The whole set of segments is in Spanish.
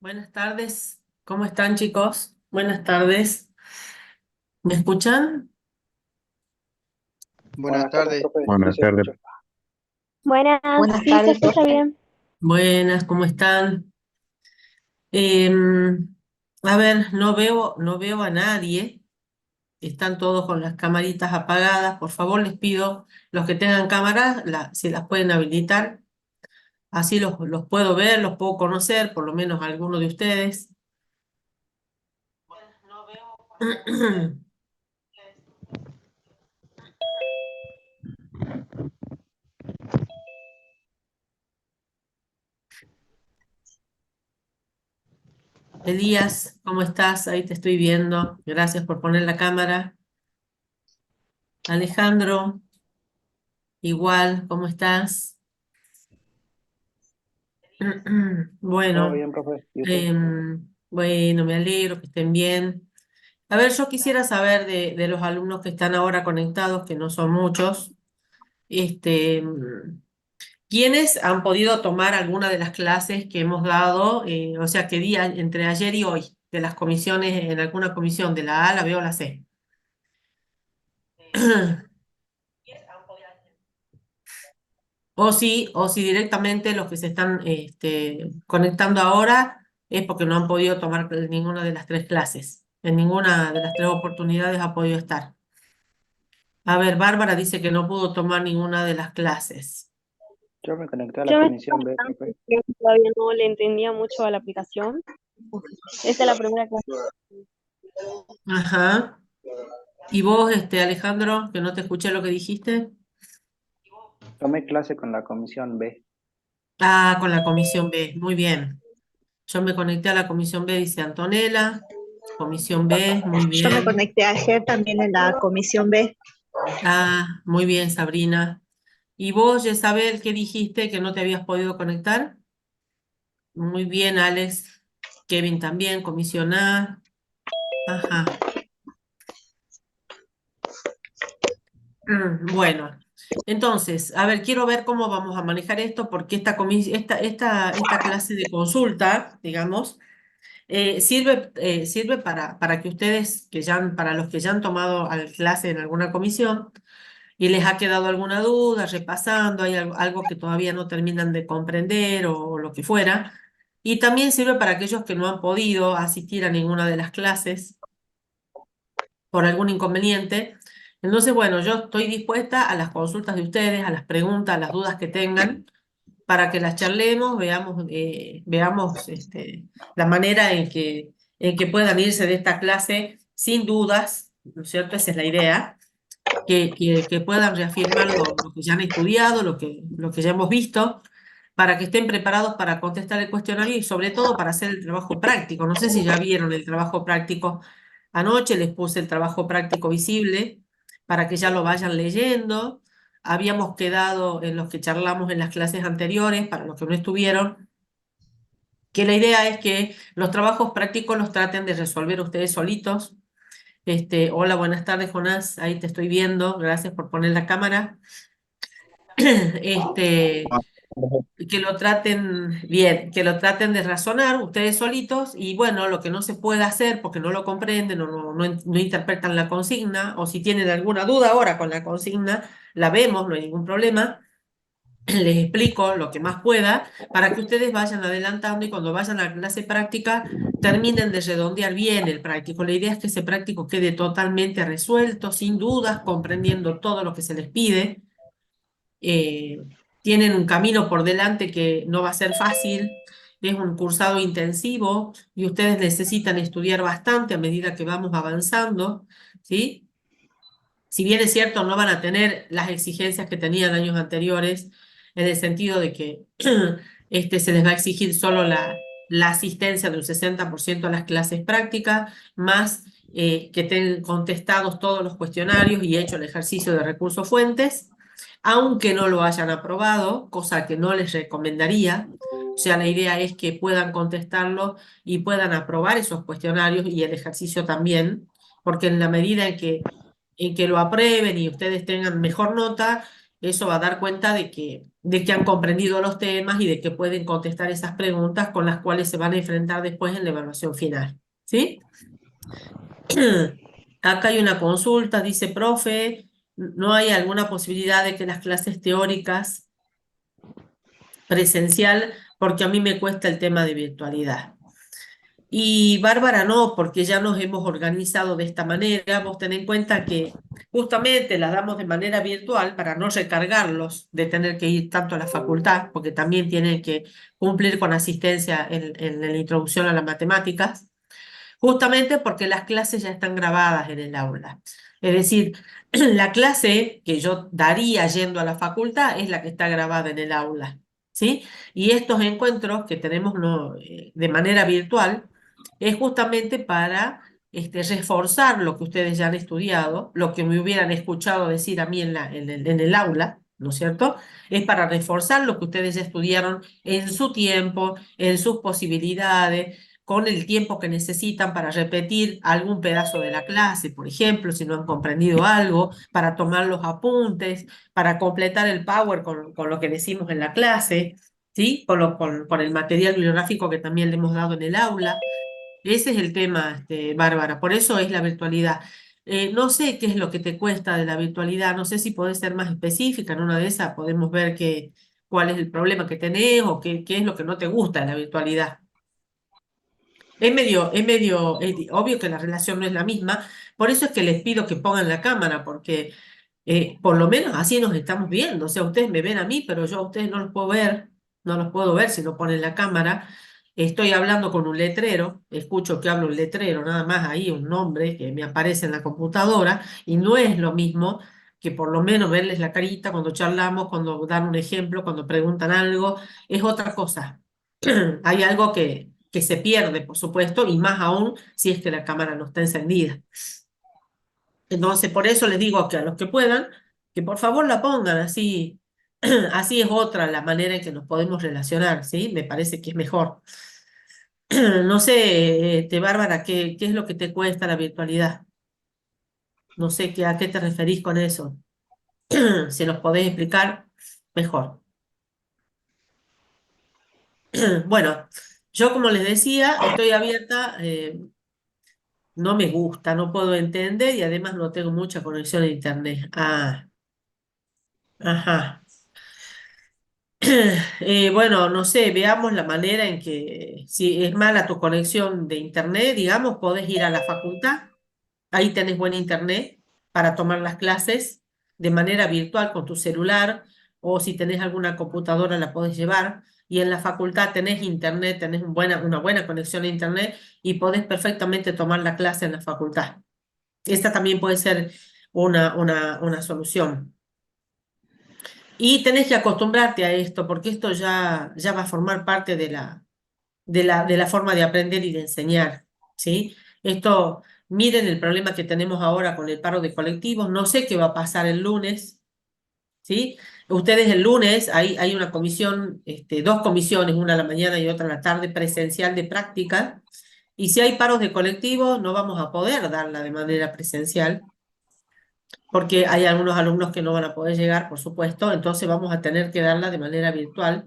Buenas tardes, ¿cómo están chicos? Buenas tardes, ¿me escuchan? Buenas tardes. Buenas tardes. Buenas, Buenas sí, se tardes, escucha profe. bien. Buenas, ¿cómo están? A ver, no veo a nadie, están todos con las camaritas apagadas, por favor les pido, los que tengan cámaras, si las pueden habilitar, así los puedo ver, los puedo conocer, por lo menos algunos de ustedes. Elías, ¿cómo estás? Ahí te estoy viendo. Gracias por poner la cámara. Alejandro, igual, ¿cómo estás? Todo Bueno, bien, profe. ¿Y usted? bueno, me alegro que estén bien. A ver, yo quisiera saber de los alumnos que están ahora conectados, que no son muchos, ¿quiénes han podido tomar alguna de las clases que hemos dado? O sea, ¿qué día entre ayer y hoy? De las comisiones, en alguna comisión, de la A, la B o la C. O si directamente los que se están conectando ahora es porque no han podido tomar ninguna de las tres clases. En ninguna de las tres oportunidades ha podido estar. A ver, Bárbara dice que no pudo tomar ninguna de las clases. Yo me conecté a la Yo me comisión B, profe. creo que todavía no le entendía mucho a la aplicación. Esta es la primera clase. Ajá. ¿Y vos, Alejandro, que no te escuché lo que dijiste? Tomé clase con la comisión B. Ah, con la comisión B, muy bien. Yo me conecté a la comisión B, dice Antonella. Comisión B, muy Yo me bien. conecté ayer también en la comisión B. Ah, muy bien, Sabrina. ¿Y vos, Jezabel, qué dijiste que no te habías podido conectar? Muy bien, Alex. Kevin también, comisión A. Ajá. Bueno, entonces, a ver, quiero ver cómo vamos a manejar esto, porque esta clase de consulta, digamos, sirve para que ustedes, para los que ya han tomado clase en alguna comisión y les ha quedado alguna duda, repasando, hay algo que todavía no terminan de comprender o lo que fuera. Y también sirve para aquellos que no han podido asistir a ninguna de las clases por algún inconveniente. Entonces, bueno, yo estoy dispuesta a las consultas de ustedes, a las preguntas, a las dudas que tengan, para que las charlemos, veamos la manera en que puedan irse de esta clase sin dudas, ¿no es cierto? Esa es la idea, que puedan reafirmar lo que ya han estudiado, lo que ya hemos visto, para que estén preparados para contestar el cuestionario y sobre todo para hacer el trabajo práctico. No sé si ya vieron el trabajo práctico. Anoche les puse el trabajo práctico visible para que ya lo vayan leyendo. Habíamos quedado en los que charlamos en las clases anteriores, para los que no estuvieron, que la idea es que los trabajos prácticos los traten de resolver ustedes solitos. Hola, buenas tardes, Jonás. Ahí te estoy viendo. Gracias por poner la cámara. Este, que lo traten bien, que lo traten de razonar ustedes solitos y bueno, lo que no se puede hacer porque no lo comprenden o no interpretan la consigna o si tienen alguna duda ahora con la consigna, la vemos, no hay ningún problema. Les explico lo que más pueda para que ustedes vayan adelantando y cuando vayan a la clase práctica terminen de redondear bien el práctico. La idea es que ese práctico quede totalmente resuelto, sin dudas, comprendiendo todo lo que se les pide. eh, Tienen un camino por delante que no va a ser fácil, es un cursado intensivo y ustedes necesitan estudiar bastante a medida que vamos avanzando, ¿sí? Si bien es cierto, no van a tener las exigencias que tenían años anteriores, en el sentido de que se les va a exigir solo la asistencia de un 60% a las clases prácticas, más que tengan contestados todos los cuestionarios y hecho el ejercicio de recursos fuentes, aunque no lo hayan aprobado, cosa que no les recomendaría. O sea, la idea es que puedan contestarlo y puedan aprobar esos cuestionarios y el ejercicio también, porque en la medida en que lo aprueben y ustedes tengan mejor nota, eso va a dar cuenta de que han comprendido los temas y de que pueden contestar esas preguntas con las cuales se van a enfrentar después en la evaluación final. ¿Sí? Acá hay una consulta, dice, profe, ¿no hay alguna posibilidad de que las clases teóricas presencial, porque a mí me cuesta el tema de virtualidad? Y Bárbara no, porque ya nos hemos organizado de esta manera. Vos ten en cuenta que justamente las damos de manera virtual para no recargarlos de tener que ir tanto a la facultad, porque también tienen que cumplir con asistencia en la introducción a las matemáticas, justamente porque las clases ya están grabadas en el aula. Es decir, la clase que yo daría yendo a la facultad es la que está grabada en el aula, ¿sí? Y estos encuentros que tenemos de manera virtual es justamente para reforzar lo que ustedes ya han estudiado, lo que me hubieran escuchado decir a mí en el aula, ¿no es cierto? Es para reforzar lo que ustedes ya estudiaron en su tiempo, en sus posibilidades, con el tiempo que necesitan para repetir algún pedazo de la clase, por ejemplo, si no han comprendido algo, para tomar los apuntes, para completar el Power con lo que decimos en la clase, ¿sí? Con el material bibliográfico que también le hemos dado en el aula. Ese es el tema, Bárbara, por eso es la virtualidad. No sé qué es lo que te cuesta de la virtualidad, no sé si podés ser más específica, en una de esas podemos ver cuál es el problema que tenés o qué es lo que no te gusta de la virtualidad. Es obvio que la relación no es la misma, por eso es que les pido que pongan la cámara, porque por lo menos así nos estamos viendo. O sea, ustedes me ven a mí, pero yo a ustedes no los puedo ver, no los puedo ver si no ponen la cámara. Estoy hablando con un letrero, escucho que hablo un letrero, nada más ahí un nombre que me aparece en la computadora, y no es lo mismo que por lo menos verles la carita cuando charlamos, cuando dan un ejemplo, cuando preguntan algo, es otra cosa. Hay algo que se pierde, por supuesto, y más aún si es que la cámara no está encendida. Entonces, por eso les digo que a los que puedan, que por favor la pongan, así, así es otra la manera en que nos podemos relacionar, ¿sí? Me parece que es mejor. No sé, Bárbara, ¿qué es lo que te cuesta la virtualidad? No sé a qué te referís con eso. Si nos podés explicar, mejor. Bueno, yo como les decía, estoy abierta, no me gusta, no puedo entender y además no tengo mucha conexión a internet. Ah, ajá. Bueno, no sé, veamos la manera en que, si es mala tu conexión de internet, digamos, podés ir a la facultad. Ahí tenés buen internet para tomar las clases de manera virtual con tu celular o si tenés alguna computadora la podés llevar. Y en la facultad tenés internet, tenés una buena conexión a internet y podés perfectamente tomar la clase en la facultad. Esta también puede ser una solución. Y tenés que acostumbrarte a esto porque esto ya va a formar parte de la forma de aprender y de enseñar, ¿sí? Esto, miren el problema que tenemos ahora con el paro de colectivos, no sé qué va a pasar el lunes, ¿sí? Ustedes el lunes, hay una comisión, dos comisiones, una a la mañana y otra a la tarde, presencial de práctica, y si hay paros de colectivos, no vamos a poder darla de manera presencial, porque hay algunos alumnos que no van a poder llegar, por supuesto, entonces vamos a tener que darla de manera virtual.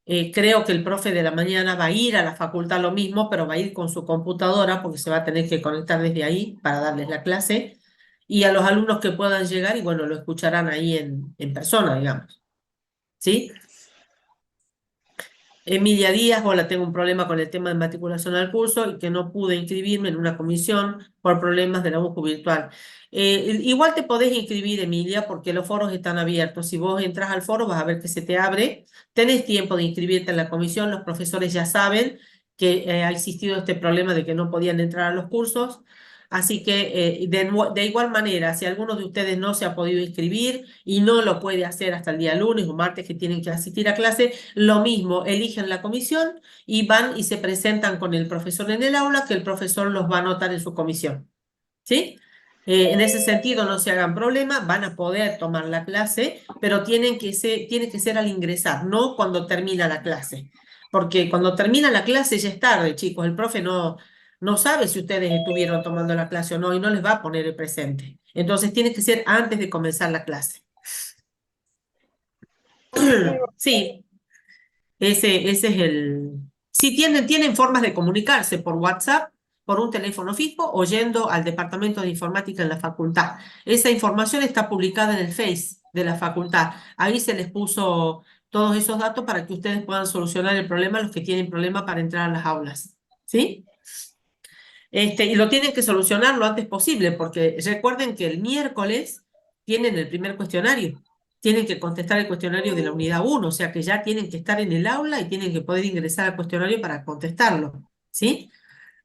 Creo que el profe de la mañana va a ir a la facultad lo mismo, pero va a ir con su computadora porque se va a tener que conectar desde ahí para darles la clase. Y a los alumnos que puedan llegar, y bueno, lo escucharán ahí en persona, digamos. ¿Sí? Emilia Díaz, hola, tengo un problema con el tema de matriculación al curso y que no pude inscribirme en una comisión por problemas de la UCU virtual. Igual te podés inscribir, Emilia, porque los foros están abiertos. Si vos entras al foro, vas a ver que se te abre. Tenés tiempo de inscribirte en la comisión. Los profesores ya saben que ha existido este problema de que no podían entrar a los cursos. Así que de igual manera, si alguno de ustedes no se ha podido inscribir y no lo puede hacer hasta el día lunes o martes que tienen que asistir a clase, lo mismo, eligen la comisión y van y se presentan con el profesor en el aula, que el profesor los va a anotar en su comisión. ¿Sí? En ese sentido, no se hagan problema, van a poder tomar la clase, pero tiene que ser al ingresar, no cuando termina la clase. Porque cuando termina la clase ya es tarde, chicos. El profe no sabe si ustedes estuvieron tomando la clase o no y no les va a poner el presente. Entonces tiene que ser antes de comenzar la clase. Sí, ese es el... Si tienen formas de comunicarse por WhatsApp, por un teléfono fijo o yendo al departamento de informática en la facultad. Esa información está publicada en el Face de la facultad. Ahí se les puso todos esos datos para que ustedes puedan solucionar el problema, los que tienen problema para entrar a las aulas. ¿Sí? Y lo tienen que solucionar lo antes posible, porque recuerden que el miércoles tienen el primer cuestionario. Tienen que contestar el cuestionario de la unidad 1, o sea que ya tienen que estar en el aula y tienen que poder ingresar al cuestionario para contestarlo, ¿sí?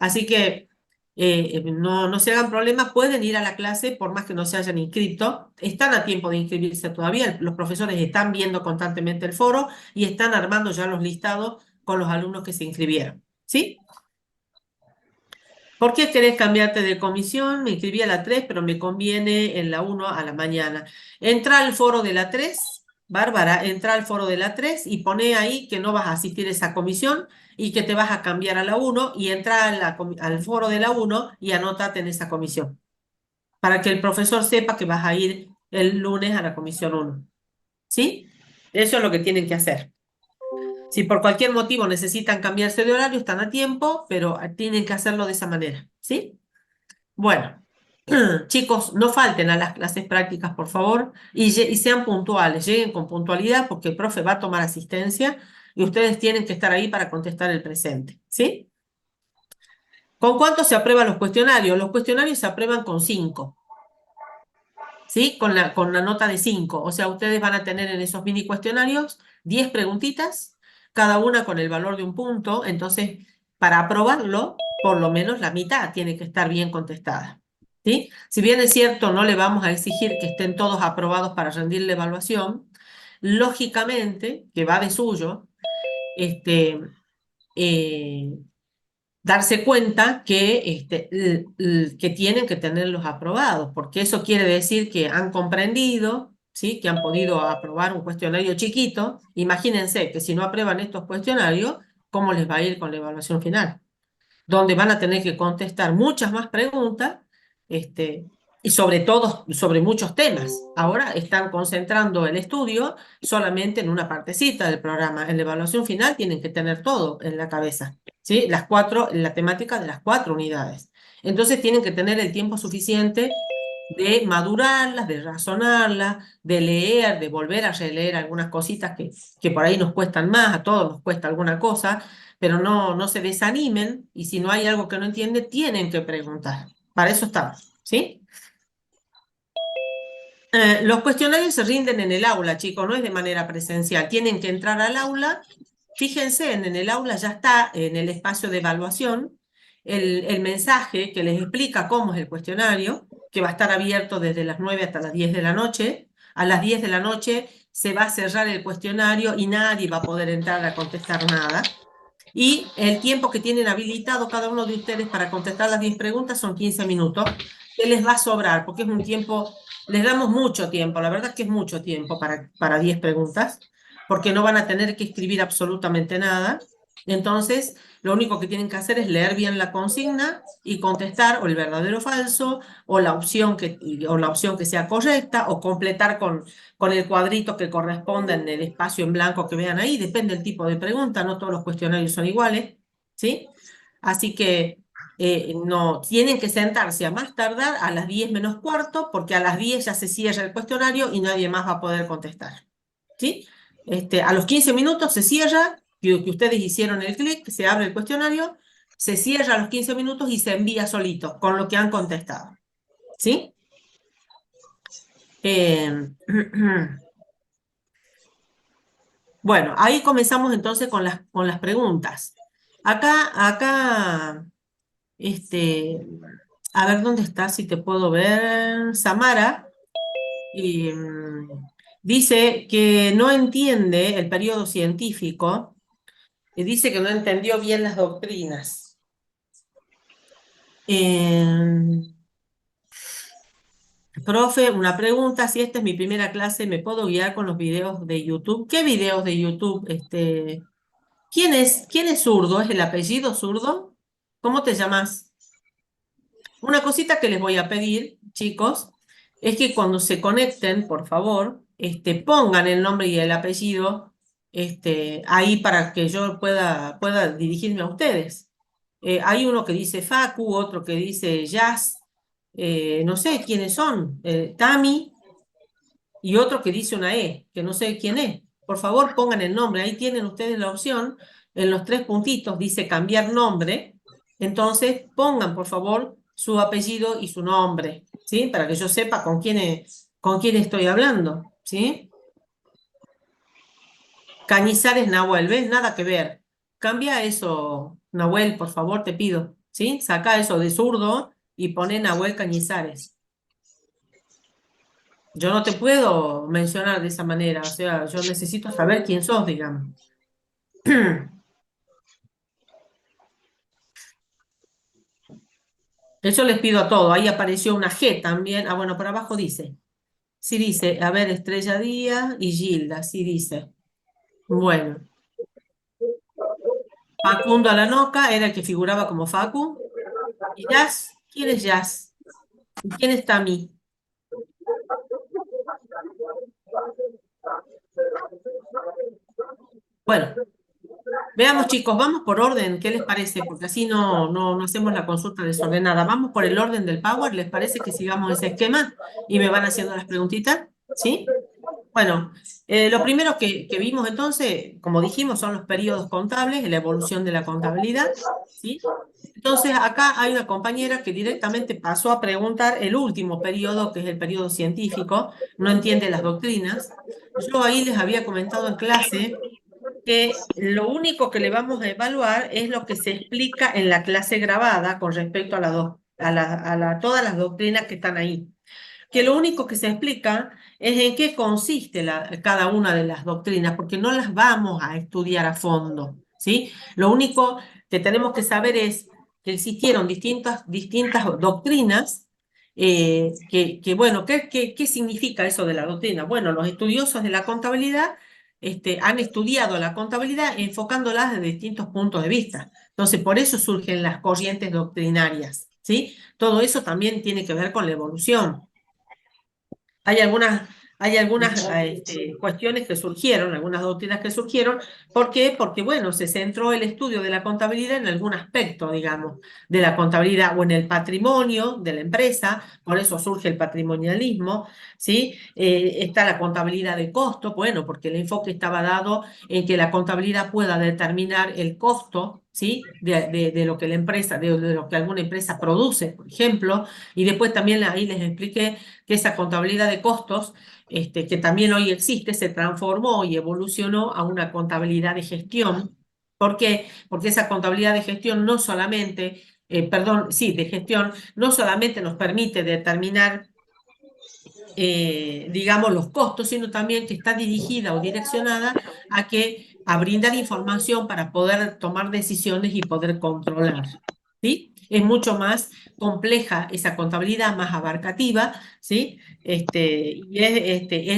Así que no se hagan problemas, pueden ir a la clase por más que no se hayan inscrito. Están a tiempo de inscribirse todavía. Los profesores están viendo constantemente el foro y están armando ya los listados con los alumnos que se inscribieron, ¿sí? ¿Por qué querés cambiarte de comisión? Me inscribí a la 3, pero me conviene en la 1 a la mañana. Entra al foro de la 3, Bárbara, entra al foro de la 3 y pone ahí que no vas a asistir a esa comisión y que te vas a cambiar a la 1 y entra al foro de la 1 y anótate en esa comisión para que el profesor sepa que vas a ir el lunes a la comisión 1. ¿Sí? Eso es lo que tienen que hacer. Si por cualquier motivo necesitan cambiarse de horario, están a tiempo, pero tienen que hacerlo de esa manera, ¿sí? Bueno, chicos, no falten a las clases prácticas, por favor, y sean puntuales, lleguen con puntualidad porque el profe va a tomar asistencia y ustedes tienen que estar ahí para contestar el presente, ¿sí? ¿Con cuánto se aprueban los cuestionarios? Los cuestionarios se aprueban con 5. ¿Sí? Con la nota de 5. O sea, ustedes van a tener en esos mini cuestionarios 10 preguntitas, cada una con el valor de un punto. Entonces, para aprobarlo, por lo menos la mitad tiene que estar bien contestada. ¿sí? Si bien es cierto, no le vamos a exigir que estén todos aprobados para rendir la evaluación, lógicamente, que va de suyo, este, eh, darse cuenta que, que tienen que tenerlos aprobados, porque eso quiere decir que han comprendido, ¿sí? Que han podido aprobar un cuestionario chiquito. Imagínense que si no aprueban estos cuestionarios, ¿cómo les va a ir con la evaluación final? Donde van a tener que contestar muchas más preguntas, y sobre todo sobre muchos temas. Ahora están concentrando el estudio solamente en una partecita del programa. En la evaluación final tienen que tener todo en la cabeza, ¿sí? La temática de las 4 unidades. Entonces tienen que tener el tiempo suficiente de madurarlas, de razonarlas, de leer, de volver a releer algunas cositas que por ahí nos cuestan más, a todos nos cuesta alguna cosa, pero no se desanimen, y si no hay algo que no entienden, tienen que preguntar. Para eso estamos, ¿sí? Los cuestionarios se rinden en el aula, chicos, no es de manera presencial. Tienen que entrar al aula. Fíjense, en el aula ya está, en el espacio de evaluación, el mensaje que les explica cómo es el cuestionario, que va a estar abierto desde las 9 hasta las 10 de la noche. A las 10 de la noche se va a cerrar el cuestionario y nadie va a poder entrar a contestar nada. Y el tiempo que tienen habilitado cada uno de ustedes para contestar las 10 preguntas son 15 minutos, que les va a sobrar, porque es un tiempo, les damos mucho tiempo, la verdad es que es mucho tiempo para 10 preguntas, porque no van a tener que escribir absolutamente nada. Entonces, lo único que tienen que hacer es leer bien la consigna y contestar o el verdadero o falso, o la opción que sea correcta, o completar con el cuadrito que corresponda en el espacio en blanco que vean ahí. Depende del tipo de pregunta, no todos los cuestionarios son iguales, ¿sí? Así que no tienen que sentarse a más tardar a las 10 menos cuarto, porque a las 10 ya se cierra el cuestionario y nadie más va a poder contestar, ¿sí? A los 15 minutos se cierra, que ustedes hicieron el clic, se abre el cuestionario, se cierra a los 15 minutos y se envía solito con lo que han contestado, ¿sí? Bueno, ahí comenzamos entonces con las preguntas. Acá, a ver dónde está, si te puedo ver. Samara dice que no entiende el periodo científico y dice que no entendió bien las doctrinas. Profe, una pregunta, si esta es mi primera clase, ¿me puedo guiar con los videos de YouTube? ¿Qué videos de YouTube? ¿Quién es Zurdo? ¿Es el apellido Zurdo? ¿Cómo te llamas? Una cosita que les voy a pedir, chicos, es que cuando se conecten, por favor, pongan el nombre y el apellido, ahí para que yo pueda dirigirme a ustedes. Hay uno que dice Facu, otro que dice Jazz, no sé quiénes son, Tami, y otro que dice una E, que no sé quién es. Por favor, pongan el nombre. Ahí tienen ustedes la opción. En los 3 puntitos dice cambiar nombre. Entonces, pongan, por favor, su apellido y su nombre, ¿sí? Para que yo sepa con quién estoy hablando, ¿sí? Cañizares Nahuel, ¿ves? Nada que ver. Cambia eso, Nahuel, por favor, te pido, ¿sí? Saca eso de Zurdo y poné Nahuel Cañizares. Yo no te puedo mencionar de esa manera, o sea, yo necesito saber quién sos, digamos. Eso les pido a todos. Ahí apareció una G también. Ah, bueno, por abajo dice. Sí dice, a ver, Estrella Díaz y Gilda, sí dice. Bueno, Facundo Alanoca era el que figuraba como Facu. ¿Y Jazz? ¿Quién es Jazz? ¿Y quién es Tami? Bueno, veamos, chicos, vamos por orden. ¿Qué les parece? Porque así no hacemos la consulta desordenada. Vamos por el orden del Power. ¿Les parece que sigamos ese esquema? Y me van haciendo las preguntitas, ¿sí? Bueno, lo primero que vimos entonces, como dijimos, son los periodos contables, la evolución de la contabilidad, ¿sí? Entonces acá hay una compañera que directamente pasó a preguntar el último periodo, que es el periodo científico, no entiende las doctrinas. Yo ahí les había comentado en clase que lo único que le vamos a evaluar es lo que se explica en la clase grabada con respecto a todas las doctrinas que están ahí. Que lo único que se explica es en qué consiste cada una de las doctrinas, porque no las vamos a estudiar a fondo, ¿sí? Lo único que tenemos que saber es que existieron distintas doctrinas, bueno, ¿qué significa eso de la doctrina? Bueno, los estudiosos de la contabilidad han estudiado la contabilidad enfocándola desde distintos puntos de vista. Entonces, por eso surgen las corrientes doctrinarias, ¿sí? Todo eso también tiene que ver con la evolución. Hay algunas cuestiones que surgieron, algunas doctrinas que surgieron. ¿Por qué? Porque, bueno, se centró el estudio de la contabilidad en algún aspecto, digamos, de la contabilidad o en el patrimonio de la empresa, por eso surge el patrimonialismo, ¿sí? Está la contabilidad de costo, bueno, porque el enfoque estaba dado en que la contabilidad pueda determinar el costo, ¿sí? De lo que la empresa, de lo que alguna empresa produce, por ejemplo, y después también ahí les expliqué que esa contabilidad de costos, que también hoy existe, se transformó y evolucionó a una contabilidad de gestión. ¿Por qué? Porque esa contabilidad de gestión no solamente, perdón, sí, de gestión, no solamente nos permite determinar digamos, los costos, sino también que está dirigida o direccionada a brindar información para poder tomar decisiones y poder controlar, ¿sí? Es mucho más compleja esa contabilidad, más abarcativa, ¿sí? Es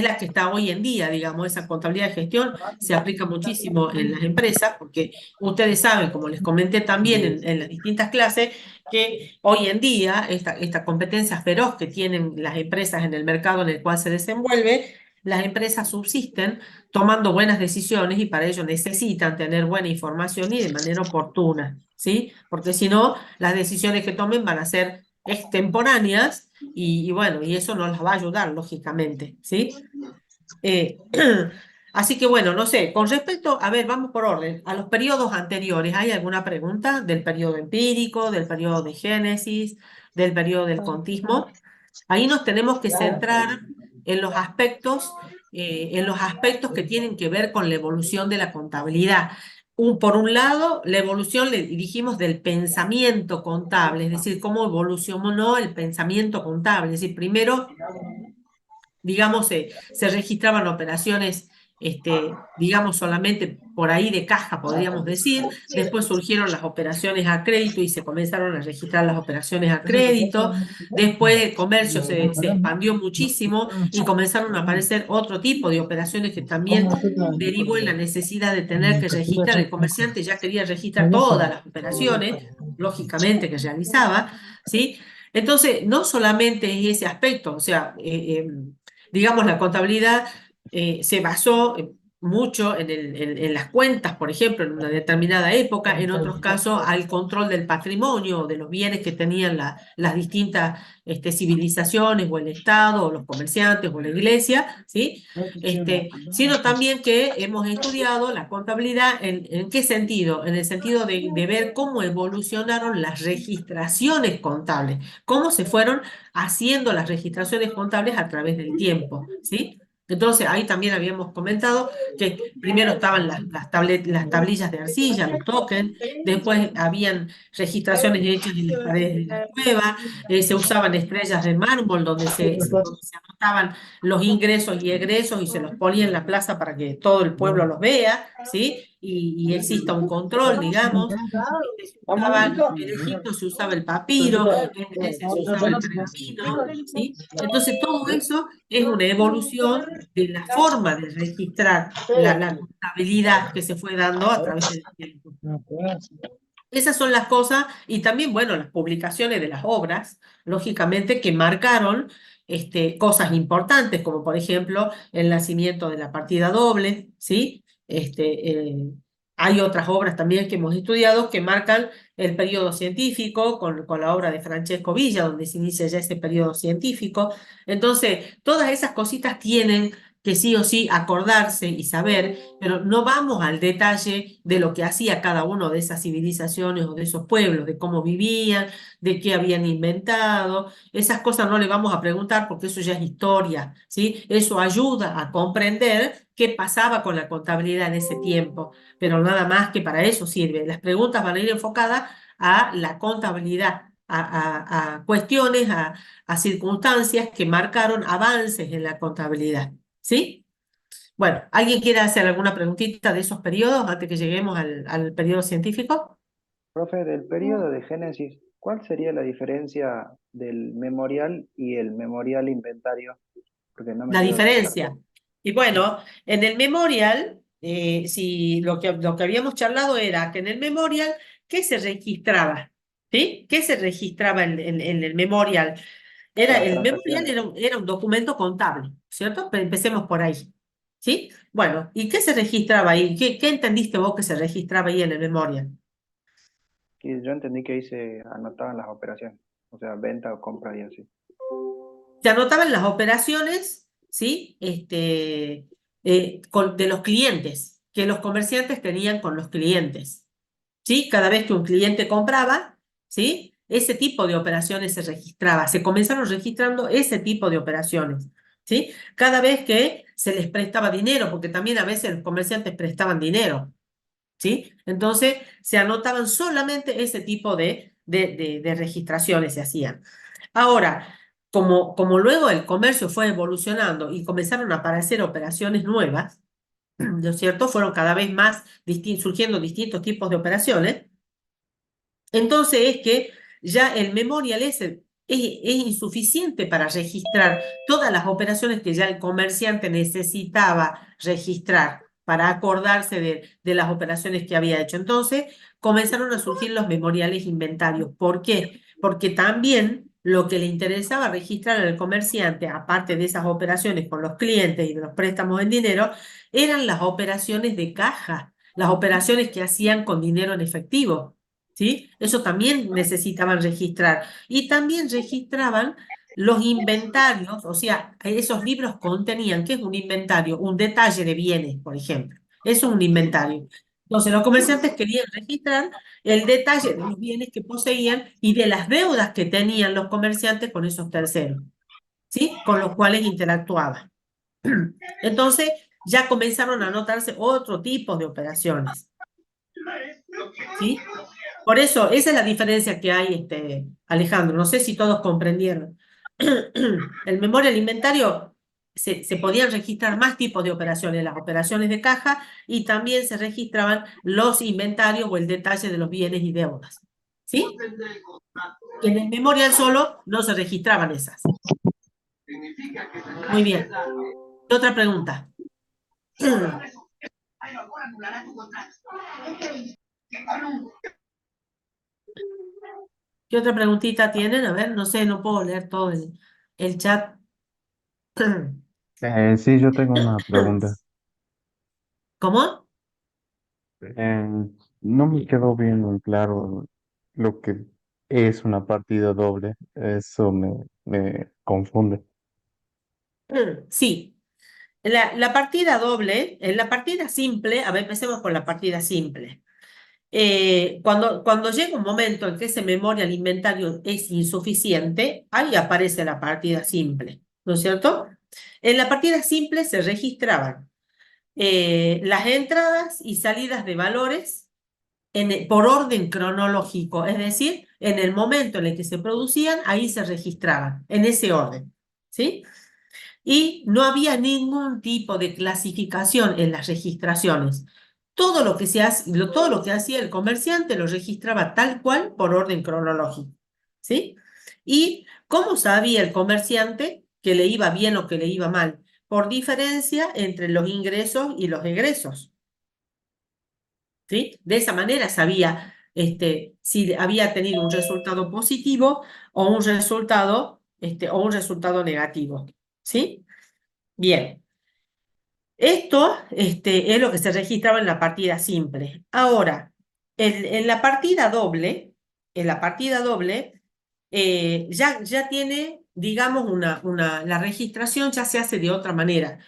la que está hoy en día, digamos, esa contabilidad de gestión se aplica muchísimo en las empresas, porque ustedes saben, como les comenté también en las distintas clases, que hoy en día esta competencia feroz que tienen las empresas en el mercado en el cual se desenvuelve, las empresas subsisten tomando buenas decisiones y para ello necesitan tener buena información y de manera oportuna, ¿sí? Porque si no, las decisiones que tomen van a ser extemporáneas y bueno, y eso no las va a ayudar, lógicamente, ¿sí? Eh, Así que bueno, no sé, con respecto, a ver, vamos por orden, a los periodos anteriores, ¿hay alguna pregunta del periodo empírico, del periodo de Génesis, del periodo del contismo? Ahí nos tenemos que centrar en en los aspectos que tienen que ver con la evolución de la contabilidad. Por un lado, la evolución, le dijimos, del pensamiento contable, es decir, cómo evolucionó el pensamiento contable. Es decir, primero digamos, se registraban operaciones, digamos, solamente por ahí de caja, podríamos decir. Después surgieron las operaciones a crédito y se comenzaron a registrar las operaciones a crédito. Después el comercio se expandió muchísimo y comenzaron a aparecer otro tipo de operaciones que también derivó en la necesidad de tener que registrar. El comerciante ya quería registrar todas las operaciones, lógicamente, que realizaba, ¿sí? Entonces, no solamente es ese aspecto, o sea, digamos, la contabilidad se basó mucho en las cuentas, por ejemplo, en una determinada época, en otros casos al control del patrimonio, de los bienes que tenían las distintas civilizaciones o el Estado o los comerciantes o la iglesia, ¿sí? Sino también que hemos estudiado la contabilidad en qué sentido, en el sentido de ver cómo evolucionaron las registraciones contables, cómo se fueron haciendo las registraciones contables a través del tiempo, ¿sí? Entonces, ahí también habíamos comentado que primero estaban las tablillas de arcilla, los tokens, después habían registraciones hechas en las paredes de la cueva, se usaban estrellas de mármol donde se anotaban los ingresos y egresos y se los ponía en la plaza para que todo el pueblo los vea, ¿sí? Y exista un control, digamos. En Egipto se usaba el papiro, en Grecia se usaba el pergamino, ¿sí? Entonces todo eso es una evolución de la forma de registrar la contabilidad que se fue dando a través del tiempo. Esas son las cosas, y también, bueno, las publicaciones de las obras, lógicamente, que marcaron cosas importantes, como por ejemplo el nacimiento de la partida doble, ¿sí? Hay otras obras también que hemos estudiado que marcan el periodo científico, con la obra de Francesco Villa, donde se inicia ya ese periodo científico. Entonces, todas esas cositas tienen que sí o sí acordarse y saber, pero no vamos al detalle de lo que hacía cada uno de esas civilizaciones o de esos pueblos, de cómo vivían, de qué habían inventado. Esas cosas no le vamos a preguntar porque eso ya es historia, ¿sí? Eso ayuda a comprender qué pasaba con la contabilidad en ese tiempo, pero nada más que para eso sirve. Las preguntas van a ir enfocadas a la contabilidad, a cuestiones, a circunstancias que marcaron avances en la contabilidad. ¿Sí? Bueno, ¿alguien quiere hacer alguna preguntita de esos periodos antes que lleguemos al periodo científico? Profe, del periodo de Génesis, ¿cuál sería la diferencia del memorial y el memorial inventario? Porque no me La quedó bien claro. diferencia. Y bueno, en el memorial, si lo que habíamos charlado era que en el memorial, ¿qué se registraba? ¿Sí? ¿Qué se registraba en el memorial? Las El memorial transacciones. era un documento contable, ¿cierto? Pero empecemos por ahí. ¿Sí? Bueno, ¿y qué se registraba ahí? ¿Qué entendiste vos que se registraba ahí en el memorial? Y yo entendí que ahí se anotaban las operaciones, o sea, venta o compra y así. Se anotaban las operaciones, ¿sí? De los clientes, que los comerciantes tenían con los clientes, ¿sí? Cada vez que un cliente compraba, ¿sí? Ese tipo de operaciones se registraba, se comenzaron registrando ese tipo de operaciones, ¿sí? Cada vez que se les prestaba dinero, porque también a veces los comerciantes prestaban dinero, ¿sí? Entonces se anotaban solamente ese tipo de registraciones se hacían. Ahora, como luego el comercio fue evolucionando y comenzaron a aparecer operaciones nuevas, ¿no es cierto? Fueron cada vez más surgiendo distintos tipos de operaciones. Entonces es que ya el memorial es insuficiente para registrar todas las operaciones que ya el comerciante necesitaba registrar para acordarse de las operaciones que había hecho. Entonces comenzaron a surgir los memoriales inventarios. ¿Por qué? Porque también lo que le interesaba registrar al comerciante, aparte de esas operaciones con los clientes y de los préstamos en dinero, eran las operaciones de caja, las operaciones que hacían con dinero en efectivo. ¿Sí? Eso también necesitaban registrar. Y también registraban los inventarios, o sea, esos libros contenían, ¿qué es un inventario? Un detalle de bienes, por ejemplo. Eso es un inventario. Entonces, los comerciantes querían registrar el detalle de los bienes que poseían y de las deudas que tenían los comerciantes con esos terceros, ¿sí? Con los cuales interactuaban. Entonces, ya comenzaron a notarse otro tipo de operaciones, ¿sí? Por eso, esa es la diferencia que hay, Alejandro. No sé si todos comprendieron. El memoria alimentario se podían registrar más tipos de operaciones, las operaciones de caja, y también se registraban los inventarios o el detalle de los bienes y deudas. ¿Sí? En el memorial solo no se registraban esas. Muy bien. Otra pregunta. ¿Qué otra preguntita tienen? A ver, no sé, no puedo leer todo el chat. Sí, yo tengo una pregunta. ¿Cómo? Eh, no me quedó bien en claro lo que es una partida doble. Eso me confunde. Sí. La partida doble, en la partida simple, a ver, empecemos con la partida simple. Cuando llega un momento en que ese memoria al inventario es insuficiente, ahí aparece la partida simple, ¿no es cierto? En la partida simple se registraban las entradas y salidas de valores por orden cronológico, es decir, en el momento en el que se producían, ahí se registraban, en ese orden, ¿sí? Y no había ningún tipo de clasificación en las registraciones. Todo lo que hacía el comerciante lo registraba tal cual por orden cronológico, ¿sí? ¿Y cómo sabía el comerciante que le iba bien o que le iba mal? Por diferencia entre los ingresos y los egresos, ¿sí? De esa manera sabía si había tenido un resultado positivo o o un resultado negativo, ¿sí? Bien, esto es lo que se registraba en la partida simple. Ahora, en la partida doble, ya tiene, digamos, la registración ya se hace de otra manera,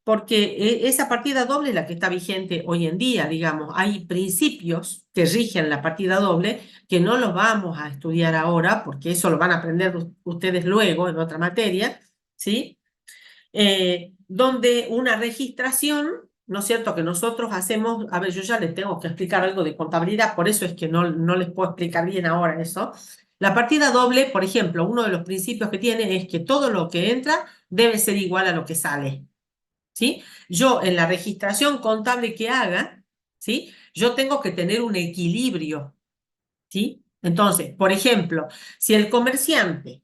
porque esa partida doble es la que está vigente hoy en día, digamos. Hay principios que rigen la partida doble que no los vamos a estudiar ahora, porque eso lo van a aprender ustedes luego en otra materia, ¿sí? Donde una registración, ¿no es cierto?, que nosotros hacemos, a ver, yo ya les tengo que explicar algo de contabilidad, por eso es que no les puedo explicar bien ahora eso, La partida doble, por ejemplo, uno de los principios que tiene es que todo lo que entra debe ser igual a lo que sale. ¿Sí? Yo en la registración contable que haga, ¿sí? Yo tengo que tener un equilibrio, ¿sí? Entonces, por ejemplo, si el comerciante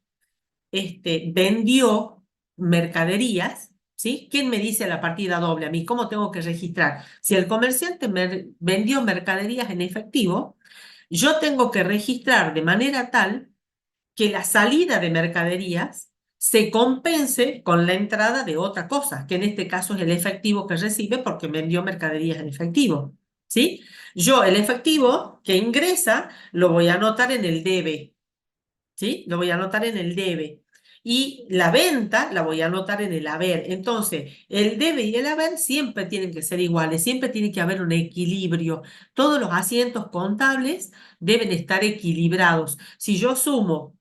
vendió mercaderías, ¿sí? ¿Quién me dice la partida doble a mí? ¿Cómo tengo que registrar? Si el comerciante vendió mercaderías en efectivo, yo tengo que registrar de manera tal que la salida de mercaderías se compense con la entrada de otra cosa, que en este caso es el efectivo que recibe porque vendió mercaderías en efectivo, ¿sí? Yo el efectivo que ingresa lo voy a anotar en el debe, ¿sí? Lo voy a anotar en el debe. Y la venta la voy a anotar en el haber. Entonces, el debe y el haber siempre tienen que ser iguales, siempre tiene que haber un equilibrio. Todos los asientos contables deben estar equilibrados. Si yo sumo,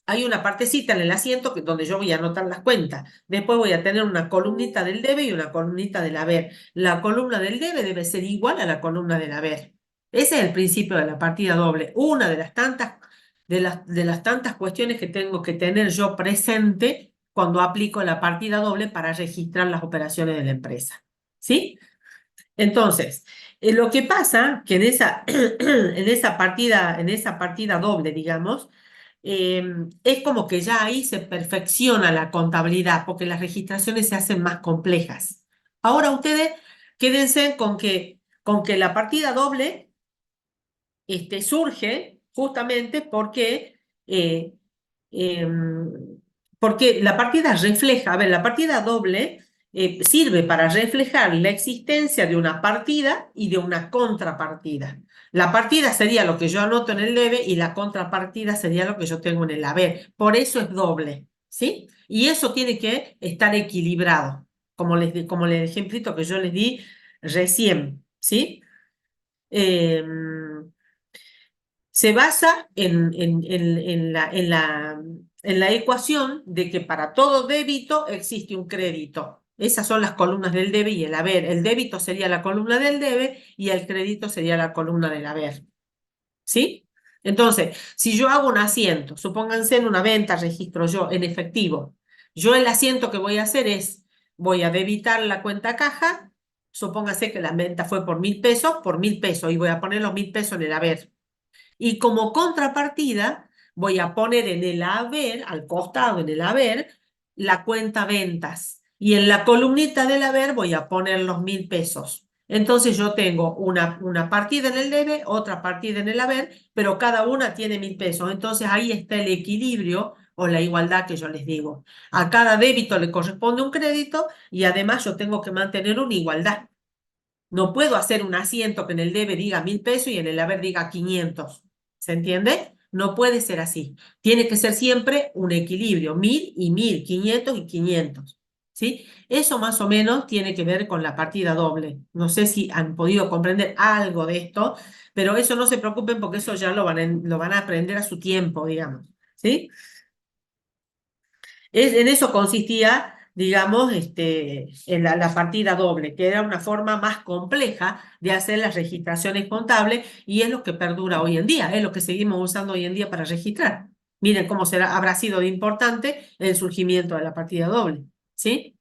hay una partecita en el asiento donde yo voy a anotar las cuentas. Después voy a tener una columnita del debe y una columnita del haber. La columna del debe debe ser igual a la columna del haber. Ese es el principio de la partida doble. Una de las tantas cuestiones que tengo que tener yo presente cuando aplico la partida doble para registrar las operaciones de la empresa. ¿Sí? Entonces, lo que pasa que en esa partida doble, digamos, es como que ya ahí se perfecciona la contabilidad porque las registraciones se hacen más complejas. Ahora ustedes quédense con que la partida doble surge justamente eh, porque la partida refleja, a ver, la partida doble sirve para reflejar la existencia de una partida y de una contrapartida. La partida sería lo que yo anoto en el debe y la contrapartida sería lo que yo tengo en el haber. Por eso es doble, ¿sí? Y eso tiene que estar equilibrado, como el ejemplito que yo les di recién, ¿sí? Se basa en la ecuación de que para todo débito existe un crédito. Esas son las columnas del debe y el haber. El débito sería la columna del debe y el crédito sería la columna del haber. ¿Sí? Entonces, si yo hago un asiento, supónganse en una venta, registro yo en efectivo. Yo el asiento que voy a hacer es, voy a debitar la cuenta caja, supóngase que la venta fue por 1.000 pesos, por 1.000 pesos, y voy a poner los 1.000 pesos en el haber. Y como contrapartida, voy a poner en el haber, al costado en el haber, la cuenta ventas. Y en la columnita del haber voy a poner los 1.000 pesos. Entonces yo tengo una partida en el debe, otra partida en el haber, pero cada una tiene 1.000 pesos. Entonces ahí está el equilibrio o la igualdad que yo les digo. A cada débito le corresponde un crédito y además yo tengo que mantener una igualdad. No puedo hacer un asiento que en el debe diga 1.000 pesos y en el haber diga 500. ¿Se entiende? No puede ser así. Tiene que ser siempre un equilibrio, 1.000 y 1.000, 500 y 500. ¿Sí? Eso más o menos tiene que ver con la partida doble. No sé si han podido comprender algo de esto, pero eso no se preocupen porque eso ya lo van a aprender a su tiempo, digamos. ¿Sí? En eso consistía, digamos, en la partida doble, que era una forma más compleja de hacer las registraciones contables y es lo que perdura hoy en día, es lo que seguimos usando hoy en día para registrar. Miren cómo habrá sido de importante el surgimiento de la partida doble, ¿sí?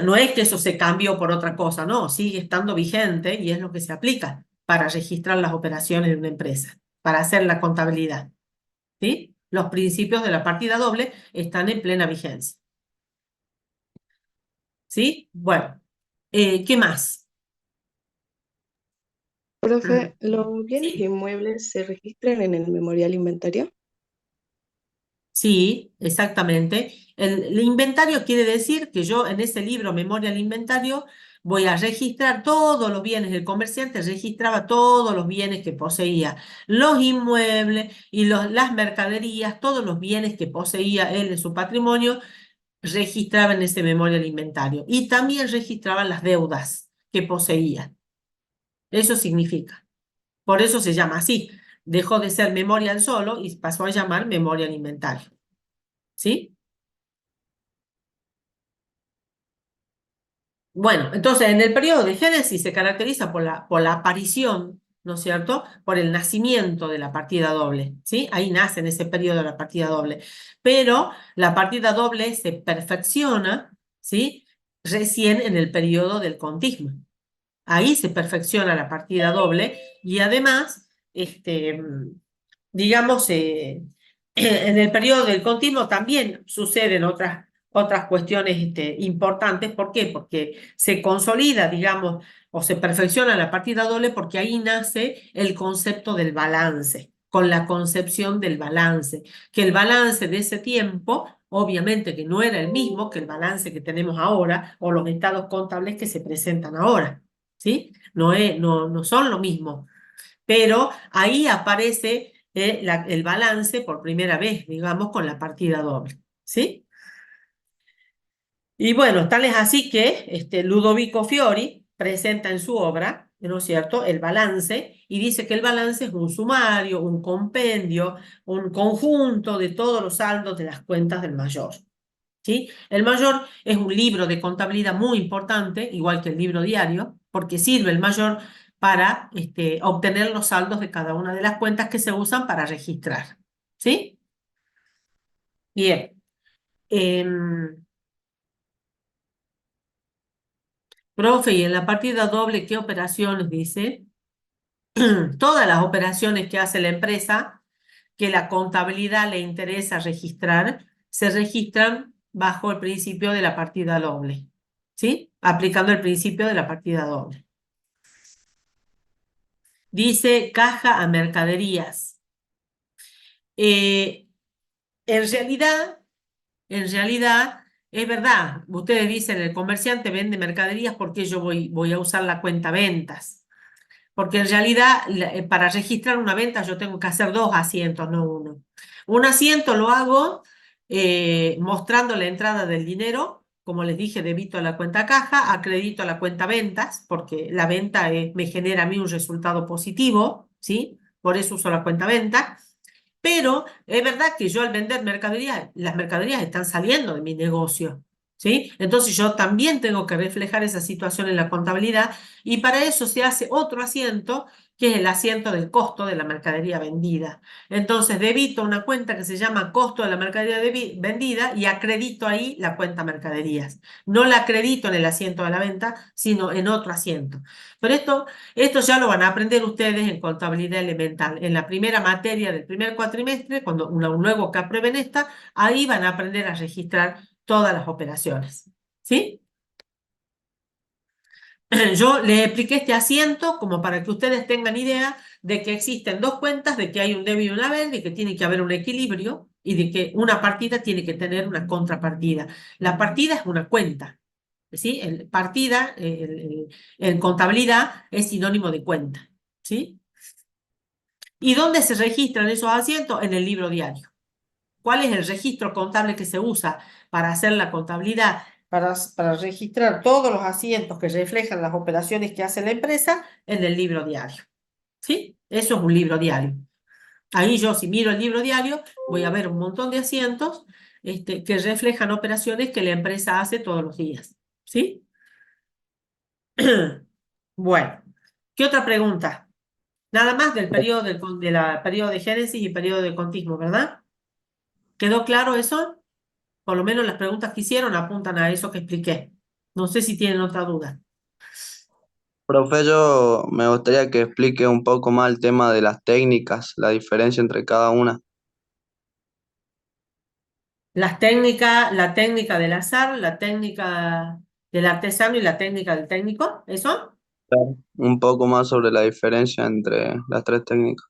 No es que eso se cambió por otra cosa, no, sigue estando vigente y es lo que se aplica para registrar las operaciones de una empresa, para hacer la contabilidad. ¿Sí? Los principios de la partida doble están en plena vigencia. ¿Sí? Bueno, ¿qué más? Profe, ¿los bienes Sí, inmuebles se registran en el memorial inventario? sí, exactamente. El inventario quiere decir que yo en ese libro, Memoria del Inventario, voy a registrar todos los bienes. El comerciante registraba todos los bienes que poseía, los inmuebles y las mercaderías, todos los bienes que poseía él en su patrimonio, registraba en ese Memoria del Inventario. Y también registraba las deudas que poseía. Eso significa. Por eso se llama así. Dejó de ser memorial solo y pasó a llamar memorial inventario. ¿Sí? Bueno, entonces en el periodo de Génesis se caracteriza por la aparición ¿no es cierto? Por el nacimiento de la partida doble, ¿sí? Ahí nace en ese periodo la partida doble. Pero la partida doble se perfecciona, ¿sí? Recién en el periodo del contismo. Ahí se perfecciona la partida doble y además, digamos, en el periodo del continuo también suceden otras cuestiones importantes. ¿Por qué? Porque se consolida, digamos, o se perfecciona la partida doble porque ahí nace el concepto del balance, con la concepción del balance, que el balance de ese tiempo, obviamente que no era el mismo que el balance que tenemos ahora o los estados contables que se presentan ahora, ¿sí? No son lo mismo, pero ahí aparece el balance por primera vez, digamos, con la partida doble, ¿sí? Y bueno, tal es así que Ludovico Fiori presenta en su obra, ¿no es cierto?, el balance, y dice que el balance es un sumario, un compendio, un conjunto de todos los saldos de las cuentas del mayor, ¿sí? El mayor es un libro de contabilidad muy importante, igual que el libro diario, porque sirve el mayor para obtener los saldos de cada una de las cuentas que se usan para registrar, ¿sí? Bien. Profe, y en la partida doble, ¿qué operaciones dice? Todas las operaciones que hace la empresa, que la contabilidad le interesa registrar, se registran bajo el principio de la partida doble, ¿sí? Aplicando el principio de la partida doble. Dice caja a mercaderías. En realidad, es verdad, ustedes dicen, el comerciante vende mercaderías porque yo voy a usar la cuenta ventas. Porque en realidad, para registrar una venta yo tengo que hacer 2 asientos, no uno. Un asiento lo hago mostrando la entrada del dinero, como les dije, debito a la cuenta caja, acredito a la cuenta ventas, porque la venta me genera a mí un resultado positivo, ¿sí? Por eso uso la cuenta venta. Pero es verdad que yo al vender mercaderías, las mercaderías están saliendo de mi negocio, ¿sí? Entonces yo también tengo que reflejar esa situación en la contabilidad y para eso se hace otro asiento, que es el asiento del costo de la mercadería vendida. Entonces debito una cuenta que se llama costo de la mercadería vendida y acredito ahí la cuenta mercaderías. No la acredito en el asiento de la venta, sino en otro asiento. Pero esto ya lo van a aprender ustedes en contabilidad elemental. En la primera materia del primer cuatrimestre, luego que aprueben esta, ahí van a aprender a registrar todas las operaciones. ¿Sí? Yo les expliqué este asiento como para que ustedes tengan idea de que existen dos cuentas, de que hay un debe y un haber, de que tiene que haber un equilibrio y de que una partida tiene que tener una contrapartida. La partida es una cuenta, ¿sí? Partida, en contabilidad, es sinónimo de cuenta, ¿sí? ¿Y dónde se registran esos asientos? En el libro diario. ¿Cuál es el registro contable que se usa para hacer la contabilidad? Para registrar todos los asientos que reflejan las operaciones que hace la empresa en el libro diario, ¿sí? Eso es un libro diario. Ahí yo, si miro el libro diario, voy a ver un montón de asientos que reflejan operaciones que la empresa hace todos los días, ¿sí? Bueno, ¿qué otra pregunta? Nada más del periodo periodo de génesis y periodo de contismo, ¿verdad? ¿Quedó claro eso? Por lo menos las preguntas que hicieron apuntan a eso que expliqué. No sé si tienen otra duda. Profe, yo me gustaría que explique un poco más el tema de las técnicas, la diferencia entre cada una. La técnica del azar, la técnica del artesano y la técnica del técnico, ¿eso? Un poco más sobre la diferencia entre las tres técnicas.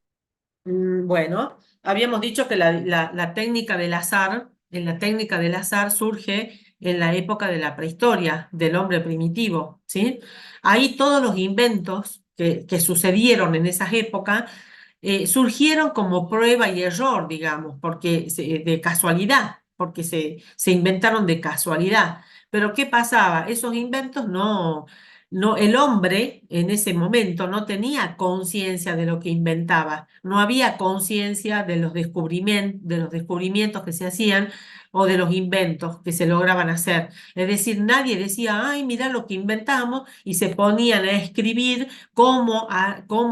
Bueno, habíamos dicho que la técnica del azar, en la técnica del azar surge en la época de la prehistoria, del hombre primitivo, ¿sí? Ahí todos los inventos que sucedieron en esas épocas surgieron como prueba y error, digamos, porque de casualidad, porque se inventaron de casualidad. Pero ¿qué pasaba? Esos inventos no, el hombre en ese momento no tenía conciencia de lo que inventaba, no había conciencia de los descubrimientos que se hacían o de los inventos que se lograban hacer. Es decir, nadie decía, ay, mira lo que inventamos, y se ponían a escribir cómo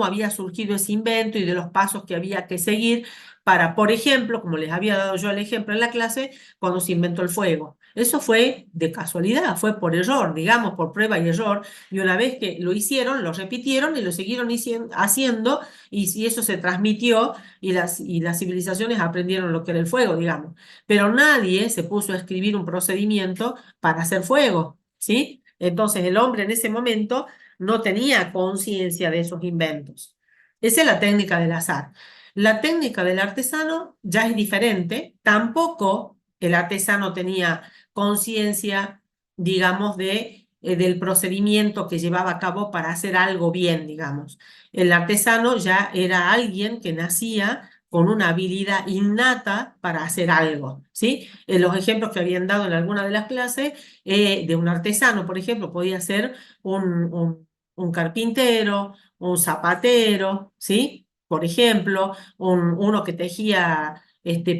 había surgido ese invento y de los pasos que había que seguir para, por ejemplo, como les había dado yo el ejemplo en la clase, cuando se inventó el fuego. Eso fue de casualidad, fue por error, digamos, por prueba y error. Y una vez que lo hicieron, lo repitieron y lo siguieron haciendo, y eso se transmitió y las civilizaciones aprendieron lo que era el fuego, digamos. Pero nadie se puso a escribir un procedimiento para hacer fuego, ¿sí? Entonces el hombre en ese momento no tenía conciencia de esos inventos. Esa es la técnica del azar. La técnica del artesano ya es diferente. Tampoco el artesano tenía conciencia, digamos, del procedimiento que llevaba a cabo para hacer algo bien, digamos. El artesano ya era alguien que nacía con una habilidad innata para hacer algo, ¿sí? Los ejemplos que habían dado en alguna de las clases de un artesano, por ejemplo, podía ser un carpintero, un zapatero, ¿sí? Por ejemplo, uno que tejía,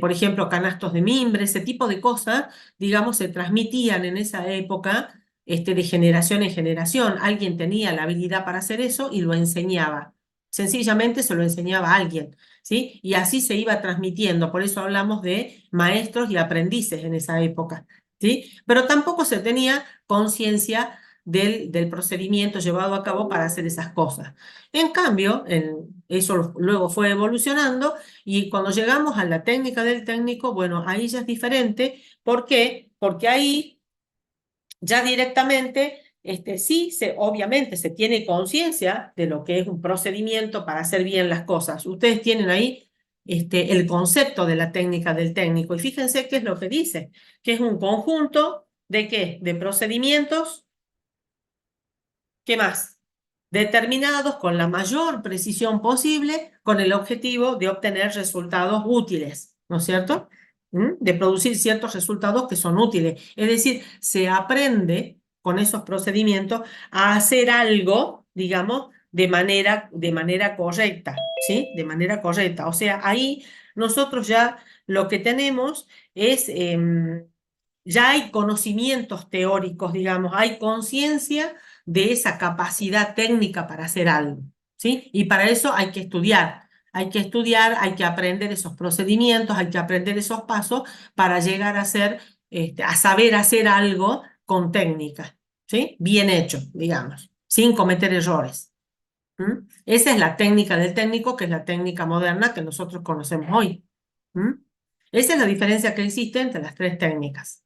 por ejemplo, canastos de mimbre, ese tipo de cosas, digamos, se transmitían en esa época de generación en generación. Alguien tenía la habilidad para hacer eso y lo enseñaba. Sencillamente se lo enseñaba a alguien, ¿sí? Y así se iba transmitiendo. Por eso hablamos de maestros y aprendices en esa época, ¿sí? Pero tampoco se tenía conciencia del procedimiento llevado a cabo para hacer esas cosas. En cambio, eso luego fue evolucionando, y cuando llegamos a la técnica del técnico, bueno, ahí ya es diferente. ¿Por qué? Porque ahí ya directamente, sí, obviamente se tiene conciencia de lo que es un procedimiento para hacer bien las cosas. Ustedes tienen ahí el concepto de la técnica del técnico, y fíjense qué es lo que dice, que es un conjunto de ¿qué? De procedimientos. ¿Qué más? Determinados con la mayor precisión posible, con el objetivo de obtener resultados útiles, ¿no es cierto? De producir ciertos resultados que son útiles. Es decir, se aprende con esos procedimientos a hacer algo, digamos, de manera correcta, ¿sí? De manera correcta. O sea, ahí nosotros ya lo que tenemos es, ya hay conocimientos teóricos, digamos, hay conciencia de esa capacidad técnica para hacer algo, ¿sí? Y para eso hay que estudiar, hay que aprender esos procedimientos, hay que aprender esos pasos para llegar a saber hacer algo con técnica, ¿sí? Bien hecho, digamos, sin cometer errores. Esa es la técnica del técnico, que es la técnica moderna que nosotros conocemos hoy. Esa es la diferencia que existe entre las tres técnicas.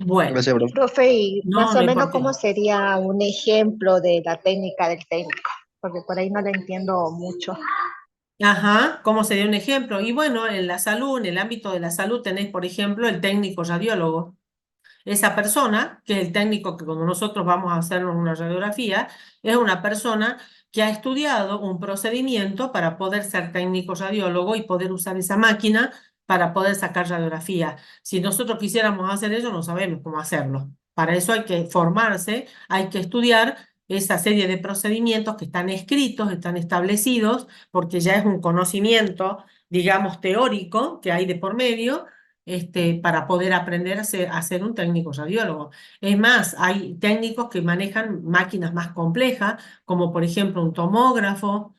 Bueno, Gracias, profe. Profe, y no, más no o hay menos por qué. cómo sería un ejemplo de la técnica del técnico, porque por ahí no la entiendo mucho. Ajá, ¿cómo sería un ejemplo? Y bueno, en la salud, en el ámbito de la salud tenés, por ejemplo, el técnico radiólogo. Esa persona, que es el técnico que cuando nosotros vamos a hacernos una radiografía, es una persona que ha estudiado un procedimiento para poder ser técnico radiólogo y poder usar esa máquina para poder sacar radiografía. Si nosotros quisiéramos hacer eso, no sabemos cómo hacerlo. Para eso hay que formarse, hay que estudiar esa serie de procedimientos que están escritos, están establecidos, porque ya es un conocimiento, digamos, teórico que hay de por medio, para poder aprender a ser un técnico radiólogo. Es más, hay técnicos que manejan máquinas más complejas, como por ejemplo un tomógrafo,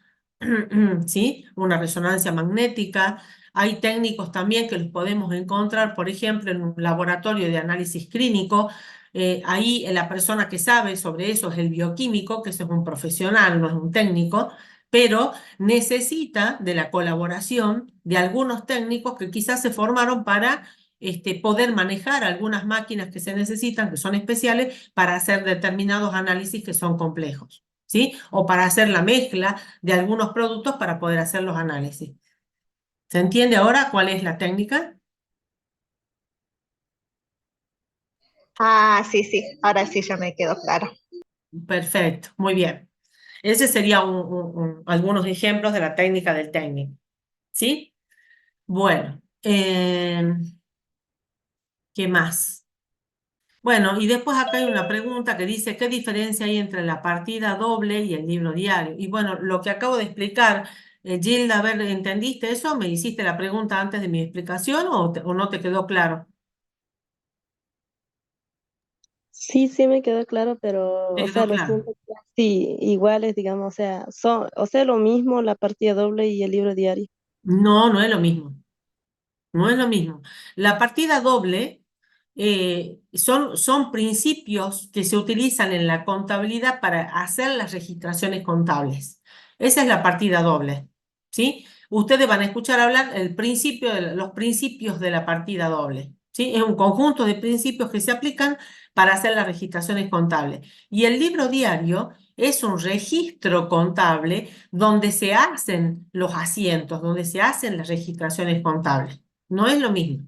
¿sí? Una resonancia magnética. Hay técnicos también que los podemos encontrar, por ejemplo, en un laboratorio de análisis clínico. Ahí la persona que sabe sobre eso es el bioquímico, que eso es un profesional, no es un técnico, pero necesita de la colaboración de algunos técnicos que quizás se formaron para poder manejar algunas máquinas que se necesitan, que son especiales, para hacer determinados análisis que son complejos, ¿sí? O para hacer la mezcla de algunos productos para poder hacer los análisis. ¿Se entiende ahora cuál es la técnica? Ah, sí, sí, ahora sí ya me quedó claro. Perfecto, muy bien. Ese sería algunos ejemplos de la técnica del técnico, ¿sí? Bueno, ¿qué más? Bueno, y después acá hay una pregunta que dice, ¿qué diferencia hay entre la partida doble y el libro diario? Y bueno, lo que acabo de explicar, Gilda, a ver, ¿entendiste eso? ¿Me hiciste la pregunta antes de mi explicación o no te quedó claro? Sí, sí me quedó claro, pero, ¿Te o quedó sea, los claro? tiempos sí, iguales, digamos, o sea, lo mismo la partida doble y el libro diario. No, no es lo mismo. No es lo mismo. La partida doble son principios que se utilizan en la contabilidad para hacer las registraciones contables. Esa es la partida doble, ¿sí? Ustedes van a escuchar hablar los principios de la partida doble, ¿sí? Es un conjunto de principios que se aplican para hacer las registraciones contables. Y el libro diario es un registro contable donde se hacen los asientos, donde se hacen las registraciones contables. No es lo mismo,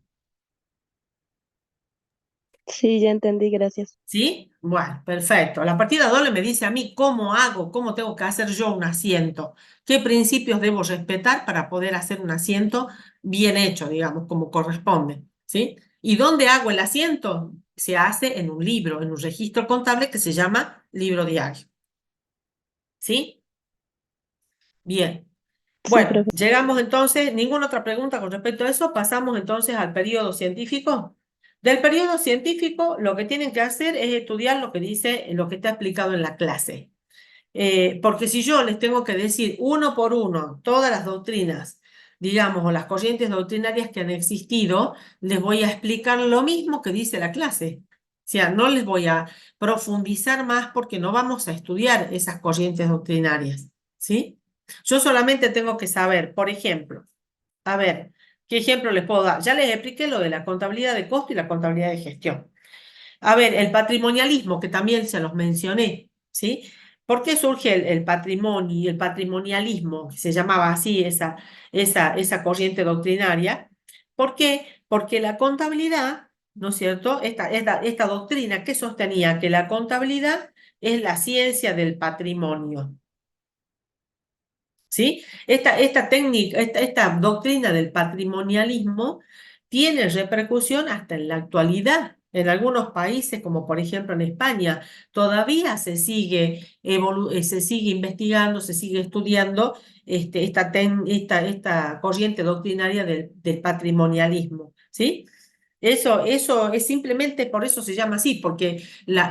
Sí, ya entendí, gracias. ¿sí? Bueno, perfecto. La partida doble me dice a mí cómo hago, cómo tengo que hacer yo un asiento, qué principios debo respetar para poder hacer un asiento bien hecho, digamos, como corresponde, ¿sí? ¿Y dónde hago el asiento? Se hace en un libro, en un registro contable que se llama libro diario, ¿sí? Bien. Sí, Bueno, profe. llegamos entonces, ninguna otra pregunta con respecto a eso, pasamos entonces al periodo científico. Del periodo científico, lo que tienen que hacer es estudiar lo que dice, lo que está explicado en la clase. Porque si yo les tengo que decir uno por uno todas las doctrinas, digamos, o las corrientes doctrinarias que han existido, les voy a explicar lo mismo que dice la clase. O sea, no les voy a profundizar más porque no vamos a estudiar esas corrientes doctrinarias, ¿sí? Yo solamente tengo que saber, por ejemplo, a ver, ¿qué ejemplo les puedo dar? Ya les expliqué lo de la contabilidad de costo y la contabilidad de gestión. A ver, el patrimonialismo, que también se los mencioné, ¿sí? ¿Por qué surge el patrimonio y el patrimonialismo, que se llamaba así esa corriente doctrinaria? ¿Por qué? Porque la contabilidad, ¿no es cierto? Esta doctrina que sostenía que la contabilidad es la ciencia del patrimonio. ¿Sí? Esta técnica, esta doctrina del patrimonialismo tiene repercusión hasta en la actualidad. En algunos países, como por ejemplo en España, todavía se sigue investigando, se sigue estudiando esta corriente doctrinaria del patrimonialismo. ¿Sí? Eso es simplemente por eso se llama así, porque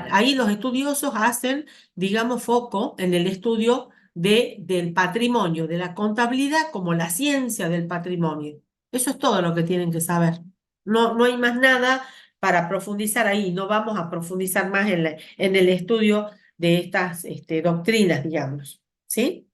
ahí los estudiosos hacen, digamos, foco en el estudio del patrimonio, de la contabilidad como la ciencia del patrimonio. Eso es todo lo que tienen que saber. No, no hay más nada para profundizar ahí, no vamos a profundizar más en el estudio de estas doctrinas, digamos. ¿Sí?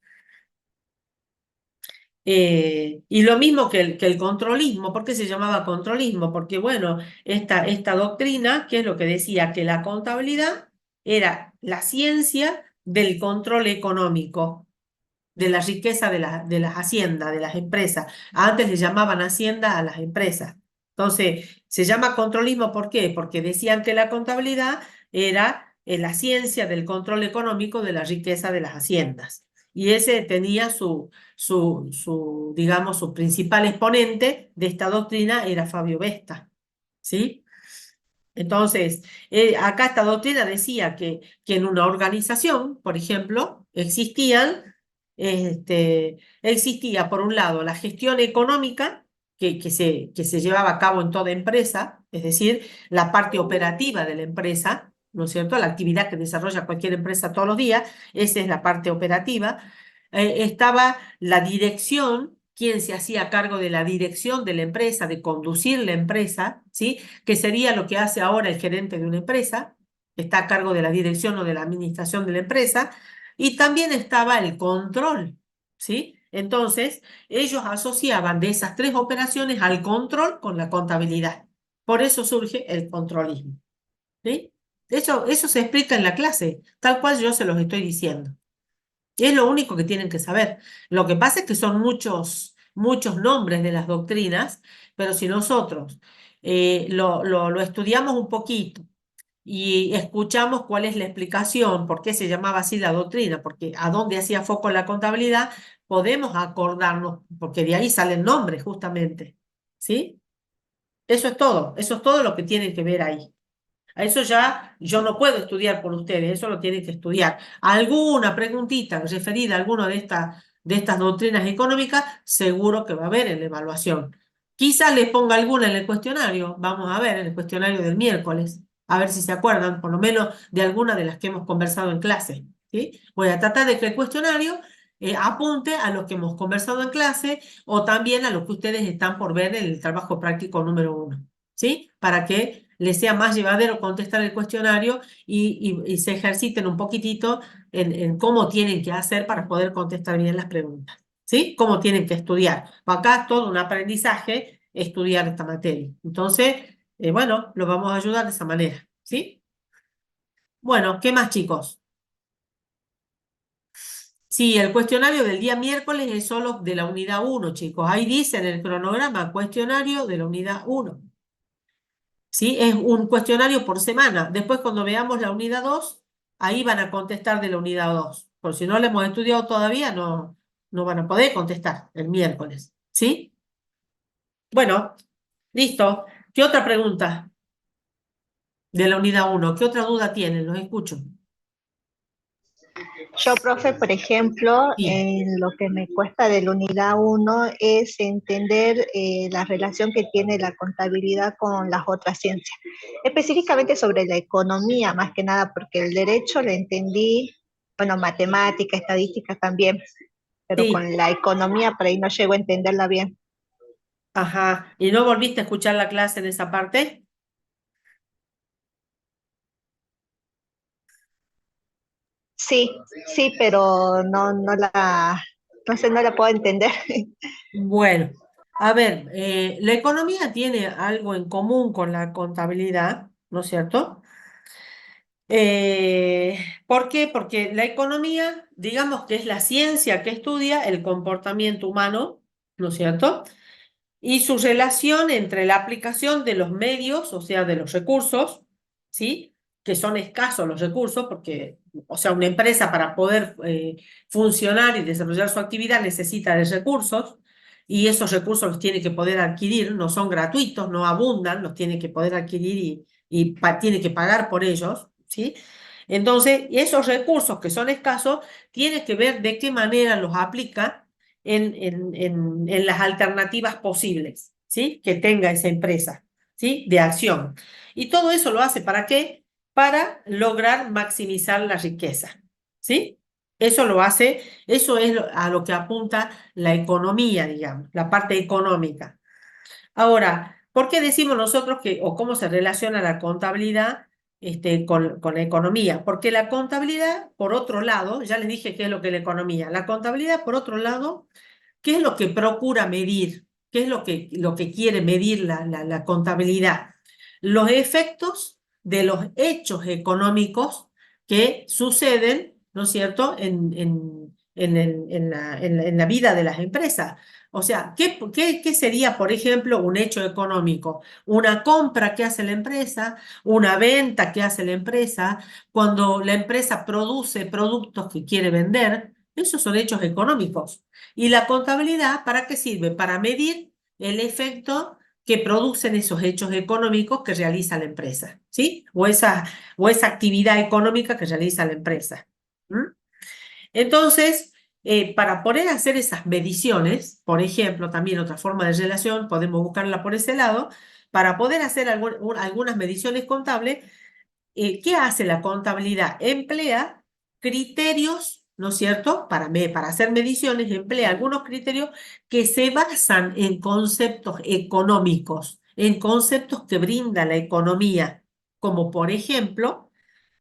Y lo mismo que el controlismo. ¿Por qué se llamaba controlismo? Porque, bueno, esta doctrina, que es lo que decía, que la contabilidad era la ciencia del control económico, de la riqueza de las haciendas, de las empresas. Antes le llamaban hacienda a las empresas. Entonces, se llama controlismo, ¿por qué? Porque decían que la contabilidad era la ciencia del control económico de la riqueza de las haciendas. Y ese tenía digamos, su principal exponente de esta doctrina era Fabio Vesta, ¿sí? Entonces, acá esta doctrina decía que en una organización, por ejemplo, existía por un lado la gestión económica que se llevaba a cabo en toda empresa, es decir, la parte operativa de la empresa, ¿no es cierto? La actividad que desarrolla cualquier empresa todos los días, esa es la parte operativa. Estaba la dirección, quien se hacía cargo de la dirección de la empresa, de conducir la empresa, ¿sí? Que sería lo que hace ahora el gerente de una empresa, está a cargo de la dirección o de la administración de la empresa, y también estaba el control, ¿sí? Entonces, ellos asociaban de esas tres operaciones al control con la contabilidad. Por eso surge el controlismo, ¿sí? Eso se explica en la clase, tal cual yo se los estoy diciendo. Es lo único que tienen que saber. Lo que pasa es que son muchos nombres de las doctrinas, pero si nosotros lo estudiamos un poquito y escuchamos cuál es la explicación, por qué se llamaba así la doctrina, porque a dónde hacía foco la contabilidad, podemos acordarnos, porque de ahí salen nombres justamente. ¿Sí? Eso es todo lo que tienen que ver ahí. A eso ya yo no puedo estudiar por ustedes, eso lo tienen que estudiar. Alguna preguntita referida a alguna de estas doctrinas económicas, seguro que va a haber en la evaluación. Quizás les ponga alguna en el cuestionario, vamos a ver, en el cuestionario del miércoles, a ver si se acuerdan, por lo menos de alguna de las que hemos conversado en clase, ¿sí? Voy a tratar de que el cuestionario apunte a lo que hemos conversado en clase o también a lo que ustedes están por ver en el trabajo práctico número 1, ¿sí? Para que les sea más llevadero contestar el cuestionario y se ejerciten un poquitito en cómo tienen que hacer para poder contestar bien las preguntas, ¿sí? Cómo tienen que estudiar. Acá es todo un aprendizaje estudiar esta materia. Entonces, bueno, lo vamos a ayudar de esa manera, ¿sí? Bueno, ¿qué más, chicos? Sí, el cuestionario del día miércoles es solo de la unidad 1, chicos. Ahí dice en el cronograma cuestionario de la unidad 1. ¿Sí? Es un cuestionario por semana. Después, cuando veamos la unidad 2, ahí van a contestar de la unidad 2. Por si no lo hemos estudiado todavía, no van a poder contestar el miércoles. ¿Sí? Bueno, listo. ¿Qué otra pregunta de la unidad 1? ¿Qué otra duda tienen? Los escucho. Yo, profe, por ejemplo, Sí. en lo que me cuesta de la unidad 1 es entender la relación que tiene la contabilidad con las otras ciencias, específicamente sobre la economía, más que nada, porque el derecho lo entendí, bueno, matemática, estadística también, pero Sí. con la economía por ahí no llego a entenderla bien. Ajá. ¿Y no volviste a escuchar la clase en esa parte? Sí, sí, pero no sé, no la puedo entender. Bueno, a ver, la economía tiene algo en común con la contabilidad, ¿no es cierto? ¿Por qué? Porque la economía, digamos que es la ciencia que estudia el comportamiento humano, ¿no es cierto? Y su relación entre la aplicación de los medios, o sea, de los recursos, ¿sí? Que son escasos los recursos, porque, o sea, una empresa para poder funcionar y desarrollar su actividad necesita de recursos, y esos recursos los tiene que poder adquirir, no son gratuitos, no abundan, los tiene que poder adquirir y tiene que pagar por ellos, ¿sí? Entonces, esos recursos que son escasos, tiene que ver de qué manera los aplica en las alternativas posibles, ¿sí? Que tenga esa empresa, ¿sí? De acción. Y todo eso lo hace ¿para qué? Para lograr maximizar la riqueza, ¿sí? Eso lo hace, eso es a lo que apunta la economía, digamos, la parte económica. Ahora, ¿por qué decimos nosotros que, o cómo se relaciona la contabilidad con la economía? Porque la contabilidad, por otro lado, ya les dije qué es lo que es la economía. La contabilidad, por otro lado, ¿qué es lo que procura medir? ¿Qué es lo que quiere medir la contabilidad? Los efectos de los hechos económicos que suceden, ¿no es cierto?, en la vida de las empresas. O sea, ¿qué sería, por ejemplo, un hecho económico? Una compra que hace la empresa, una venta que hace la empresa, cuando la empresa produce productos que quiere vender, esos son hechos económicos. ¿Y la contabilidad para qué sirve? Para medir el efecto que producen esos hechos económicos que realiza la empresa, ¿sí? O esa actividad económica que realiza la empresa. ¿Mm? Entonces, para poder hacer esas mediciones, por ejemplo, también otra forma de relación, podemos buscarla por ese lado, para poder hacer algunas mediciones contables, ¿qué hace la contabilidad? Emplea criterios, ¿no es cierto? Para hacer mediciones, emplea algunos criterios que se basan en conceptos económicos, en conceptos que brinda la economía, como por ejemplo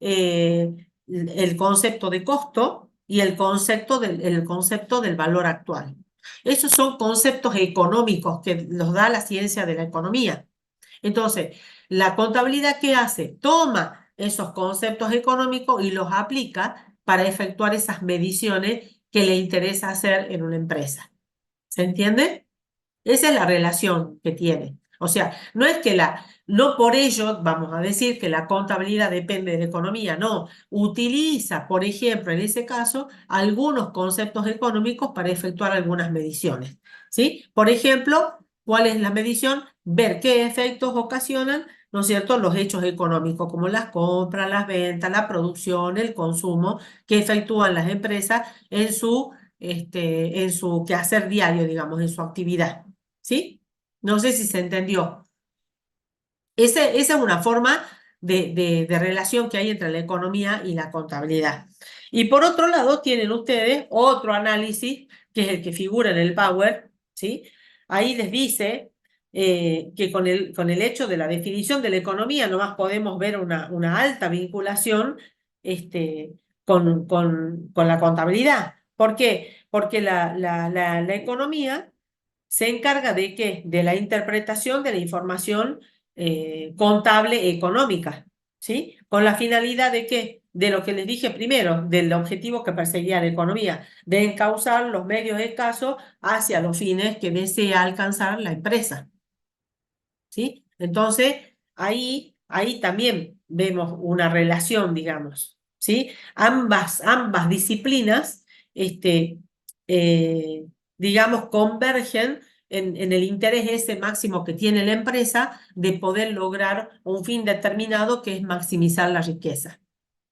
el concepto de costo y el concepto del valor actual. Esos son conceptos económicos que los da la ciencia de la economía. Entonces, la contabilidad, ¿qué hace? Toma esos conceptos económicos y los aplica para efectuar esas mediciones que le interesa hacer en una empresa. ¿Se entiende? Esa es la relación que tiene. O sea, no por ello vamos a decir que la contabilidad depende de la economía, no. Utiliza, por ejemplo, en ese caso, algunos conceptos económicos para efectuar algunas mediciones, ¿sí? Por ejemplo, ¿Cuál es la medición? Ver qué efectos ocasionan, ¿no es cierto?, los hechos económicos, como las compras, las ventas, la producción, el consumo, que efectúan las empresas en su quehacer diario, digamos, en su actividad. ¿Sí? No sé si se entendió. Esa es una forma de relación que hay entre la economía y la contabilidad. Y por otro lado, tienen ustedes otro análisis, que es el que figura en el Power, ¿sí? Ahí les dice que con el hecho de la definición de la economía nomás podemos ver una alta vinculación con la contabilidad. ¿Por qué? Porque la economía se encarga de qué? De la interpretación de la información contable económica, ¿sí? Con la finalidad de qué? De lo que les dije primero, del objetivo que perseguía la economía, de encauzar los medios escasos hacia los fines que desea alcanzar la empresa, ¿sí? Entonces, ahí también vemos una relación, digamos, ¿sí? Ambas disciplinas, este, eh, digamos, convergen en el interés ese máximo que tiene la empresa de poder lograr un fin determinado que es maximizar la riqueza.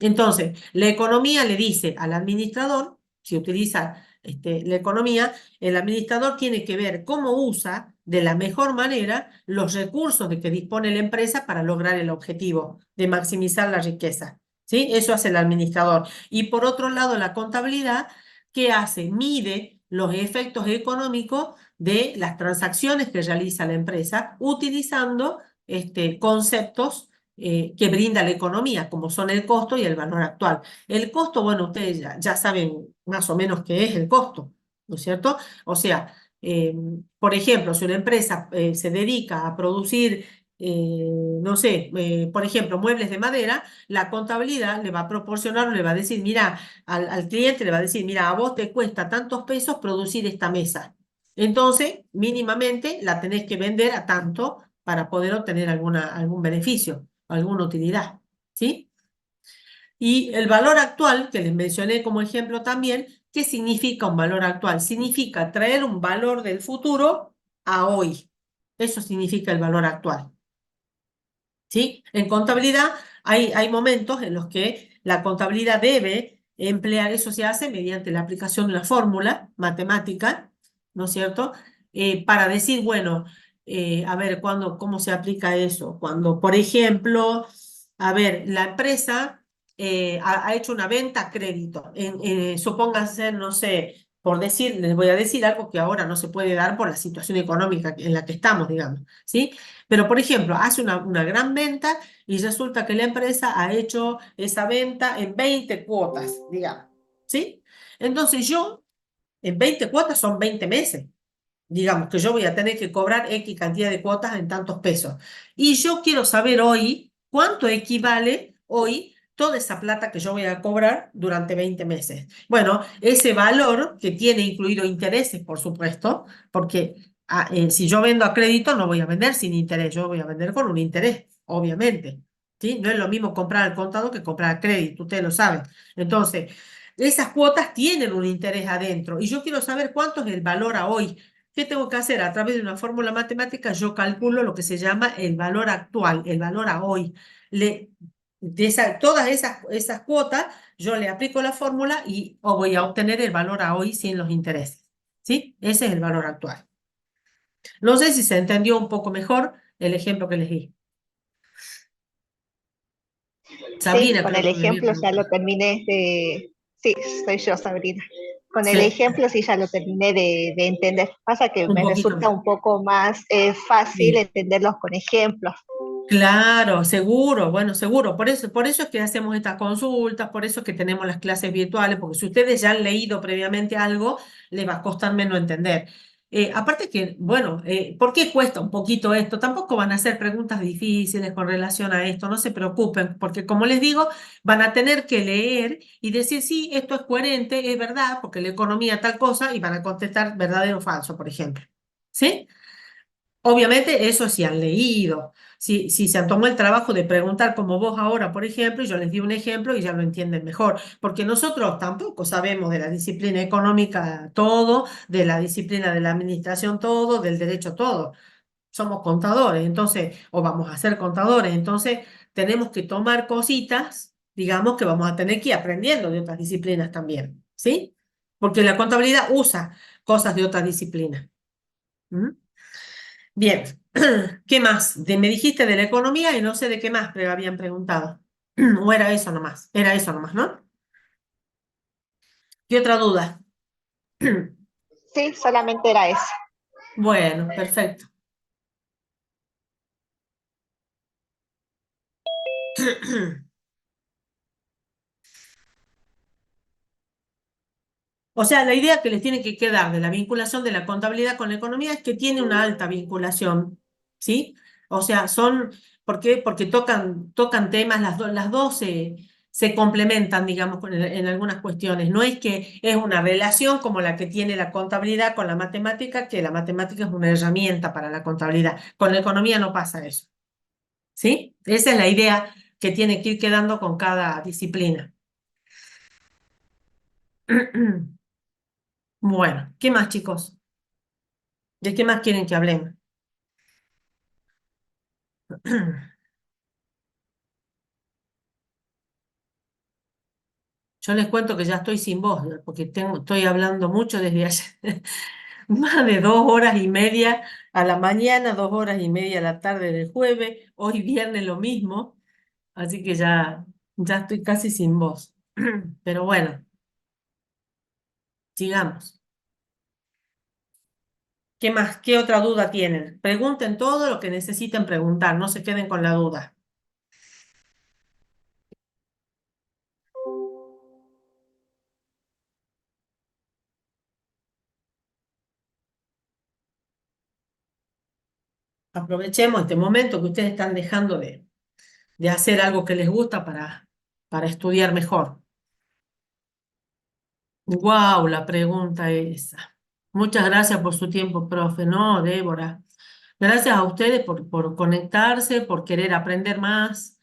Entonces, la economía le dice al administrador, si utiliza la economía, el administrador tiene que ver cómo usa de la mejor manera los recursos de que dispone la empresa para lograr el objetivo de maximizar la riqueza. ¿Sí? Eso hace el administrador. Y por otro lado, la contabilidad, ¿qué hace? Mide los efectos económicos de las transacciones que realiza la empresa utilizando conceptos que brinda la economía, como son el costo y el valor actual. El costo, bueno, ustedes ya saben más o menos qué es el costo, ¿no es cierto? O sea, por ejemplo, si una empresa se dedica a producir, no sé, por ejemplo, muebles de madera, la contabilidad le va a proporcionar o le va a decir, mira, al cliente le va a decir, mira, a vos te cuesta tantos pesos producir esta mesa. Entonces, mínimamente la tenés que vender a tanto para poder obtener algún beneficio, alguna utilidad, ¿sí? Y el valor actual, que les mencioné como ejemplo también, ¿qué significa un valor actual? Significa traer un valor del futuro a hoy. Eso significa el valor actual. ¿Sí? En contabilidad hay momentos en los que la contabilidad debe emplear, eso se hace mediante la aplicación de una fórmula matemática, ¿no es cierto? Para decir, bueno, a ver, ¿cómo se aplica eso? Cuando, por ejemplo, a ver, la empresa ha hecho una venta a crédito. Supónganse, no sé, por decir, les voy a decir algo que ahora no se puede dar por la situación económica en la que estamos, digamos, ¿sí? Pero, por ejemplo, hace una gran venta y resulta que la empresa ha hecho esa venta en 20 cuotas, digamos, ¿sí? Entonces en 20 cuotas son 20 meses. Digamos que yo voy a tener que cobrar X cantidad de cuotas en tantos pesos. Y yo quiero saber hoy cuánto equivale hoy toda esa plata que yo voy a cobrar durante 20 meses. Bueno, ese valor que tiene incluido intereses, por supuesto, porque si yo vendo a crédito no voy a vender sin interés, yo voy a vender con un interés, obviamente. ¿Sí? No es lo mismo comprar al contado que comprar a crédito, ustedes lo saben. Entonces, esas cuotas tienen un interés adentro y yo quiero saber cuánto es el valor a hoy. ¿Qué tengo que hacer? A través de una fórmula matemática yo calculo lo que se llama el valor actual, el valor a hoy. Todas esas cuotas yo le aplico la fórmula y voy a obtener el valor a hoy sin los intereses. ¿Sí? Ese es el valor actual. No sé si se entendió un poco mejor el ejemplo que les di. Sí, Sabrina, con creo el que me había ejemplo ya lo preguntado. terminé de... Sí, soy yo, Sabrina. Con el Sí, ejemplo sí ya lo terminé de entender. Pasa que un me poquito resulta más. un poco más fácil Sí. entenderlos con ejemplos. Claro, seguro, bueno, seguro. Por eso es que hacemos estas consultas, por eso es que tenemos las clases virtuales, porque si ustedes ya han leído previamente algo, les va a costar menos entender. Aparte que, bueno, ¿por qué cuesta un poquito esto? Tampoco van a hacer preguntas difíciles con relación a esto, no se preocupen, porque como les digo, van a tener que leer y decir, sí, esto es coherente, es verdad, porque la economía tal cosa, y van a contestar verdadero o falso, por ejemplo. ¿Sí? Obviamente eso sí han leído, si se han tomado el trabajo de preguntar como vos ahora, por ejemplo, y yo les di un ejemplo y ya lo entienden mejor, porque nosotros tampoco sabemos de la disciplina económica todo, de la disciplina de la administración todo, del derecho todo. Somos contadores, entonces, o vamos a ser contadores, entonces tenemos que tomar cositas, digamos, que vamos a tener que ir aprendiendo de otras disciplinas también, ¿sí? Porque la contabilidad usa cosas de otras disciplinas. ¿Mm? Bien, ¿qué más? Me dijiste de la economía y no sé de qué más habían preguntado. O era eso nomás, ¿no? ¿Qué otra duda? Sí, solamente era eso. Bueno, perfecto. O sea, la idea que les tiene que quedar de la vinculación de la contabilidad con la economía es que tiene una alta vinculación, ¿sí? O sea, ¿por qué? Porque tocan temas, las dos se complementan, digamos, en algunas cuestiones. No es que es una relación como la que tiene la contabilidad con la matemática, que la matemática es una herramienta para la contabilidad. Con la economía no pasa eso, ¿sí? Esa es la idea que tiene que ir quedando con cada disciplina. Bueno, ¿qué más, chicos? ¿De qué más quieren que hablemos? Yo les cuento que ya estoy sin voz, porque estoy hablando mucho desde ayer. Más de 2 horas y media a la mañana, 2 horas y media a la tarde del jueves, hoy viernes lo mismo, así que ya estoy casi sin voz. Pero bueno, sigamos. ¿Qué más? ¿Qué otra duda tienen? Pregunten todo lo que necesiten preguntar, no se queden con la duda. Aprovechemos este momento que ustedes están dejando de hacer algo que les gusta para estudiar mejor. Wow, la pregunta esa. Muchas gracias por su tiempo, profe. No, Débora. Gracias a ustedes por conectarse, por querer aprender más.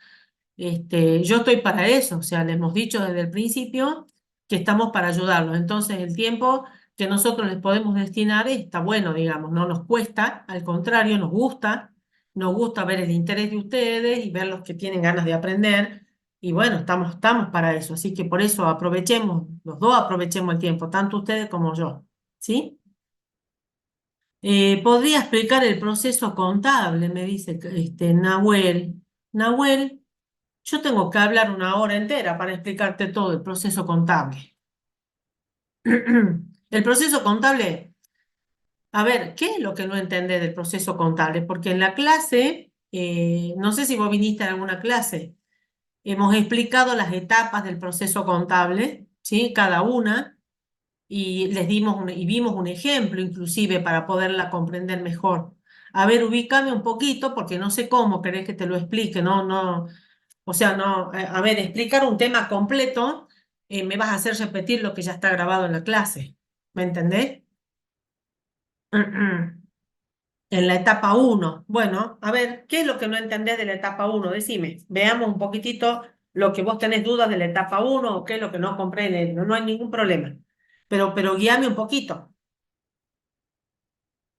Yo estoy para eso, o sea, les hemos dicho desde el principio que estamos para ayudarlos. Entonces, el tiempo que nosotros les podemos destinar está bueno, digamos, no nos cuesta, al contrario, nos gusta ver el interés de ustedes y ver los que tienen ganas de aprender. Y bueno, estamos para eso, así que por eso aprovechemos, los dos aprovechemos el tiempo, tanto ustedes como yo, ¿sí? ¿Podría explicar el proceso contable? Me dice Nahuel. Nahuel. Yo tengo que hablar 1 hora entera para explicarte todo el proceso contable. El proceso contable, a ver, ¿qué es lo que no entendés del proceso contable? Porque en la clase, no sé si vos viniste a alguna clase, hemos explicado las etapas del proceso contable, ¿sí? Cada una, y y vimos un ejemplo inclusive para poderla comprender mejor. A ver, ubícame un poquito porque no sé cómo querés que te lo explique, no. O sea, no, a ver, explicar un tema completo, me vas a hacer repetir lo que ya está grabado en la clase. ¿Me entendés? En la etapa uno. Bueno, a ver, ¿qué es lo que no entendés de la etapa uno? Decime, veamos un poquitito lo que vos tenés dudas de la etapa uno o qué es lo que no comprendes. No, no hay ningún problema. Pero guíame un poquito.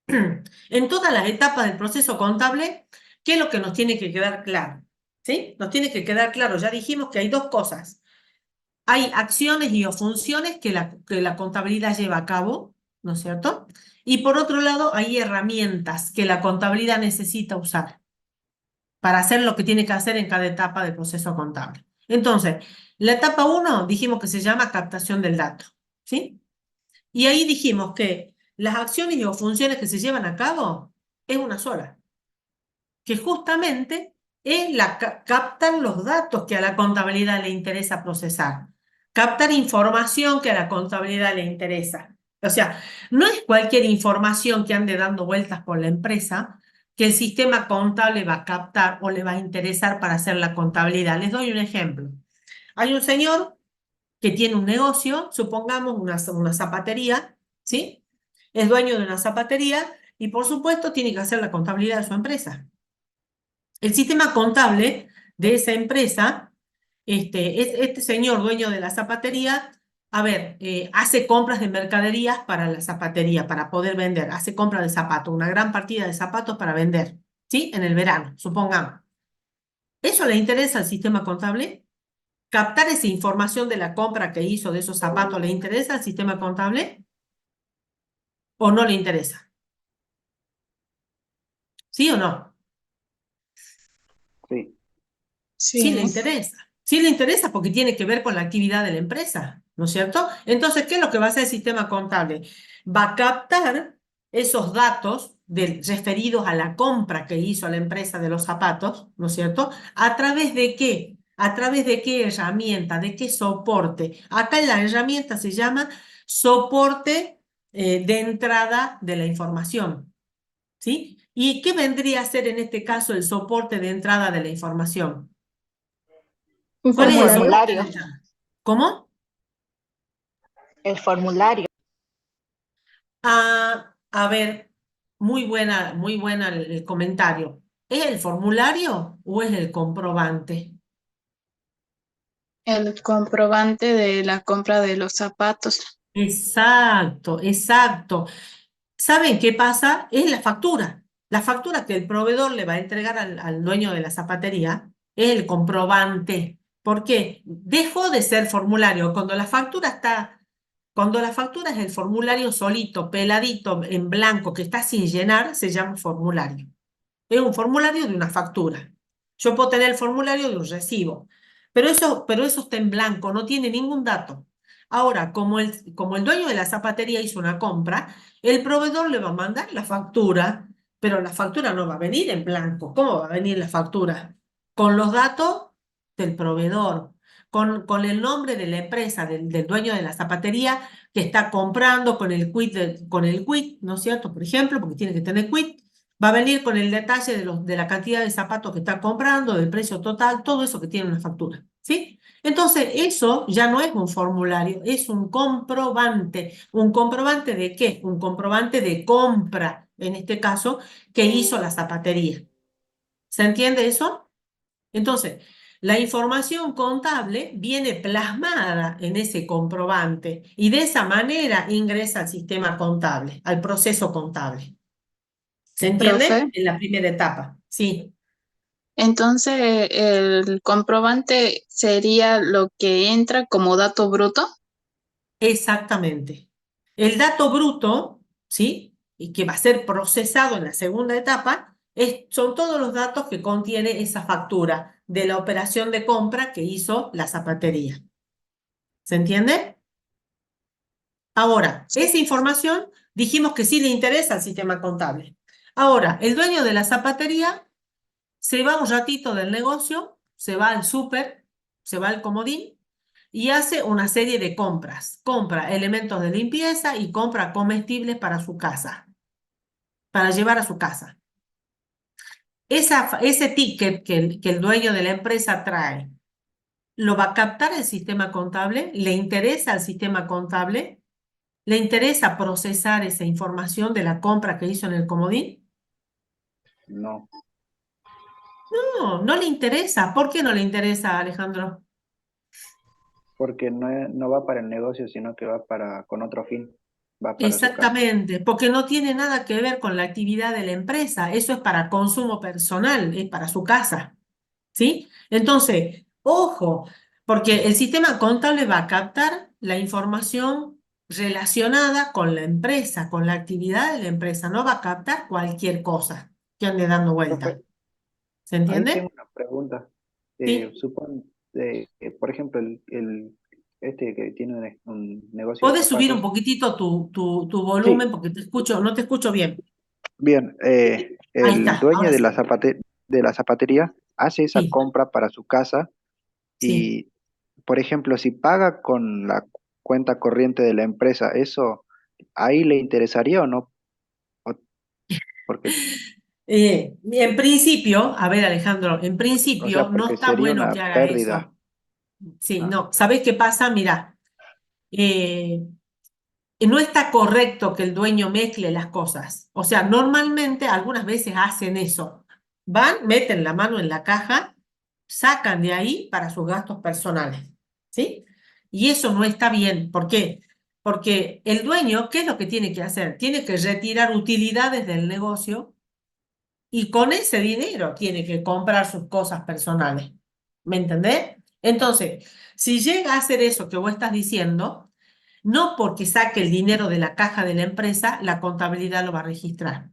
En todas las etapas del proceso contable, ¿qué es lo que nos tiene que quedar claro? ¿Sí? Nos tiene que quedar claro, ya dijimos que hay dos cosas. Hay acciones y o funciones que la contabilidad lleva a cabo, ¿no es cierto? Y por otro lado, hay herramientas que la contabilidad necesita usar para hacer lo que tiene que hacer en cada etapa del proceso contable. Entonces, la etapa 1 dijimos que se llama captación del dato, ¿sí? Y ahí dijimos que las acciones y o funciones que se llevan a cabo es una sola, que justamente es captan los datos que a la contabilidad le interesa procesar, captan información que a la contabilidad le interesa. O sea, no es cualquier información que ande dando vueltas por la empresa que el sistema contable va a captar o le va a interesar para hacer la contabilidad. Les doy un ejemplo. Hay un señor que tiene un negocio, supongamos una zapatería, ¿sí? Es dueño de una zapatería y por supuesto tiene que hacer la contabilidad de su empresa. El sistema contable de esa empresa, este señor dueño de la zapatería, a ver, hace compras de mercaderías para la zapatería, para poder vender, hace compras de zapatos, una gran partida de zapatos para vender, ¿sí? En el verano, supongamos. ¿Eso le interesa al sistema contable? ¿Captar esa información de la compra que hizo de esos zapatos le interesa al sistema contable? ¿O no le interesa? ¿Sí o no? Sí, Sí le Sí. interesa. Sí le interesa porque tiene que ver con la actividad de la empresa, ¿no es cierto? Entonces, ¿qué es lo que va a hacer el sistema contable? Va a captar esos datos referidos a la compra que hizo la empresa de los zapatos, ¿no es cierto? ¿A través de qué? ¿A través de qué herramienta? ¿De qué soporte? Acá la herramienta se llama soporte de entrada de la información, ¿sí? ¿Y qué vendría a ser en este caso el soporte de entrada de la información? Un ¿Cuál es el formulario. soporte de Formulario, entrada? ¿Cómo? el formulario. A ver, muy buena el comentario. ¿Es el formulario o es el comprobante? El comprobante de la compra de los zapatos. Exacto, exacto. ¿Saben qué pasa? Es la factura. La factura que el proveedor le va a entregar al dueño de la zapatería es el comprobante. ¿Por qué? Dejó de ser formulario. Cuando la factura es el formulario solito, peladito, en blanco, que está sin llenar, se llama formulario. Es un formulario de una factura. Yo puedo tener el formulario de un recibo, pero eso está en blanco, no tiene ningún dato. Ahora, como el dueño de la zapatería hizo una compra, el proveedor le va a mandar la factura, pero la factura no va a venir en blanco. ¿Cómo va a venir la factura? Con los datos del proveedor, con el nombre de la empresa, del dueño de la zapatería que está comprando, con el quit, ¿no es cierto? Por ejemplo, porque tiene que tener quit. Va a venir con el detalle de la cantidad de zapatos que está comprando, del precio total, todo eso que tiene una factura, ¿sí? Entonces, eso ya no es un formulario, es un comprobante. ¿Un comprobante de qué? Un comprobante de compra, en este caso, que hizo la zapatería. ¿Se entiende eso? Entonces, la información contable viene plasmada en ese comprobante y de esa manera ingresa al sistema contable, al proceso contable. ¿Se entiende? Profe, En la primera etapa, sí, entonces el comprobante sería lo que entra como dato bruto. exactamente. El dato bruto, ¿sí? Y que va a ser procesado en la segunda etapa, son todos los datos que contiene esa factura de la operación de compra que hizo la zapatería. ¿Se entiende? Ahora, esa información dijimos que sí le interesa al sistema contable. Ahora, el dueño de la zapatería se va un ratito del negocio, se va al súper, se va al comodín y hace una serie de compras. Compra elementos de limpieza y compra comestibles para su casa, para llevar a su casa. Ese ticket que el dueño de la empresa trae, ¿lo va a captar el sistema contable? ¿Le interesa al sistema contable? ¿Le interesa procesar esa información de la compra que hizo en el comodín? no, No, no le interesa. ¿Por qué no le interesa, Alejandro? porque no va para el negocio, sino que va con otro fin, va para su casa. Exactamente, porque no tiene nada que ver con la actividad de la empresa. Eso es para consumo personal, es para su casa. ¿Sí? Entonces, ojo, porque el sistema contable va a captar la información relacionada con la empresa, con la actividad de la empresa. No va a captar cualquier cosa que ande dando vuelta. Profe, ¿Se ahí tengo entiende? una pregunta. Sí. Por ejemplo, este que tiene un negocio de ¿Puedes subir un zapatos. poquitito tu volumen Sí, porque no te escucho bien? bien, Ahí el está, dueño ahora de sí. de la zapatería hace esa Sí, compra para su casa sí. y, por ejemplo, si paga con la cuenta corriente de la empresa, ¿eso ahí le interesaría o no? O- Porque, En principio, a ver, Alejandro, en o sea, principio no porque está sería bueno una que haga pérdida. eso. Sí, Ah, no. ¿Sabés qué pasa? Mira, eh, no está correcto que el dueño mezcle las cosas. O sea, normalmente algunas veces hacen eso. Van, meten la mano en la caja, sacan de ahí para sus gastos personales. ¿Sí? Y eso no está bien. ¿Por qué? Porque el dueño, ¿qué es lo que tiene que hacer? Tiene que retirar utilidades del negocio y con ese dinero tiene que comprar sus cosas personales. ¿Me entendés? Entonces, si llega a hacer eso que vos estás diciendo, no porque saque el dinero de la caja de la empresa, la contabilidad lo va a registrar.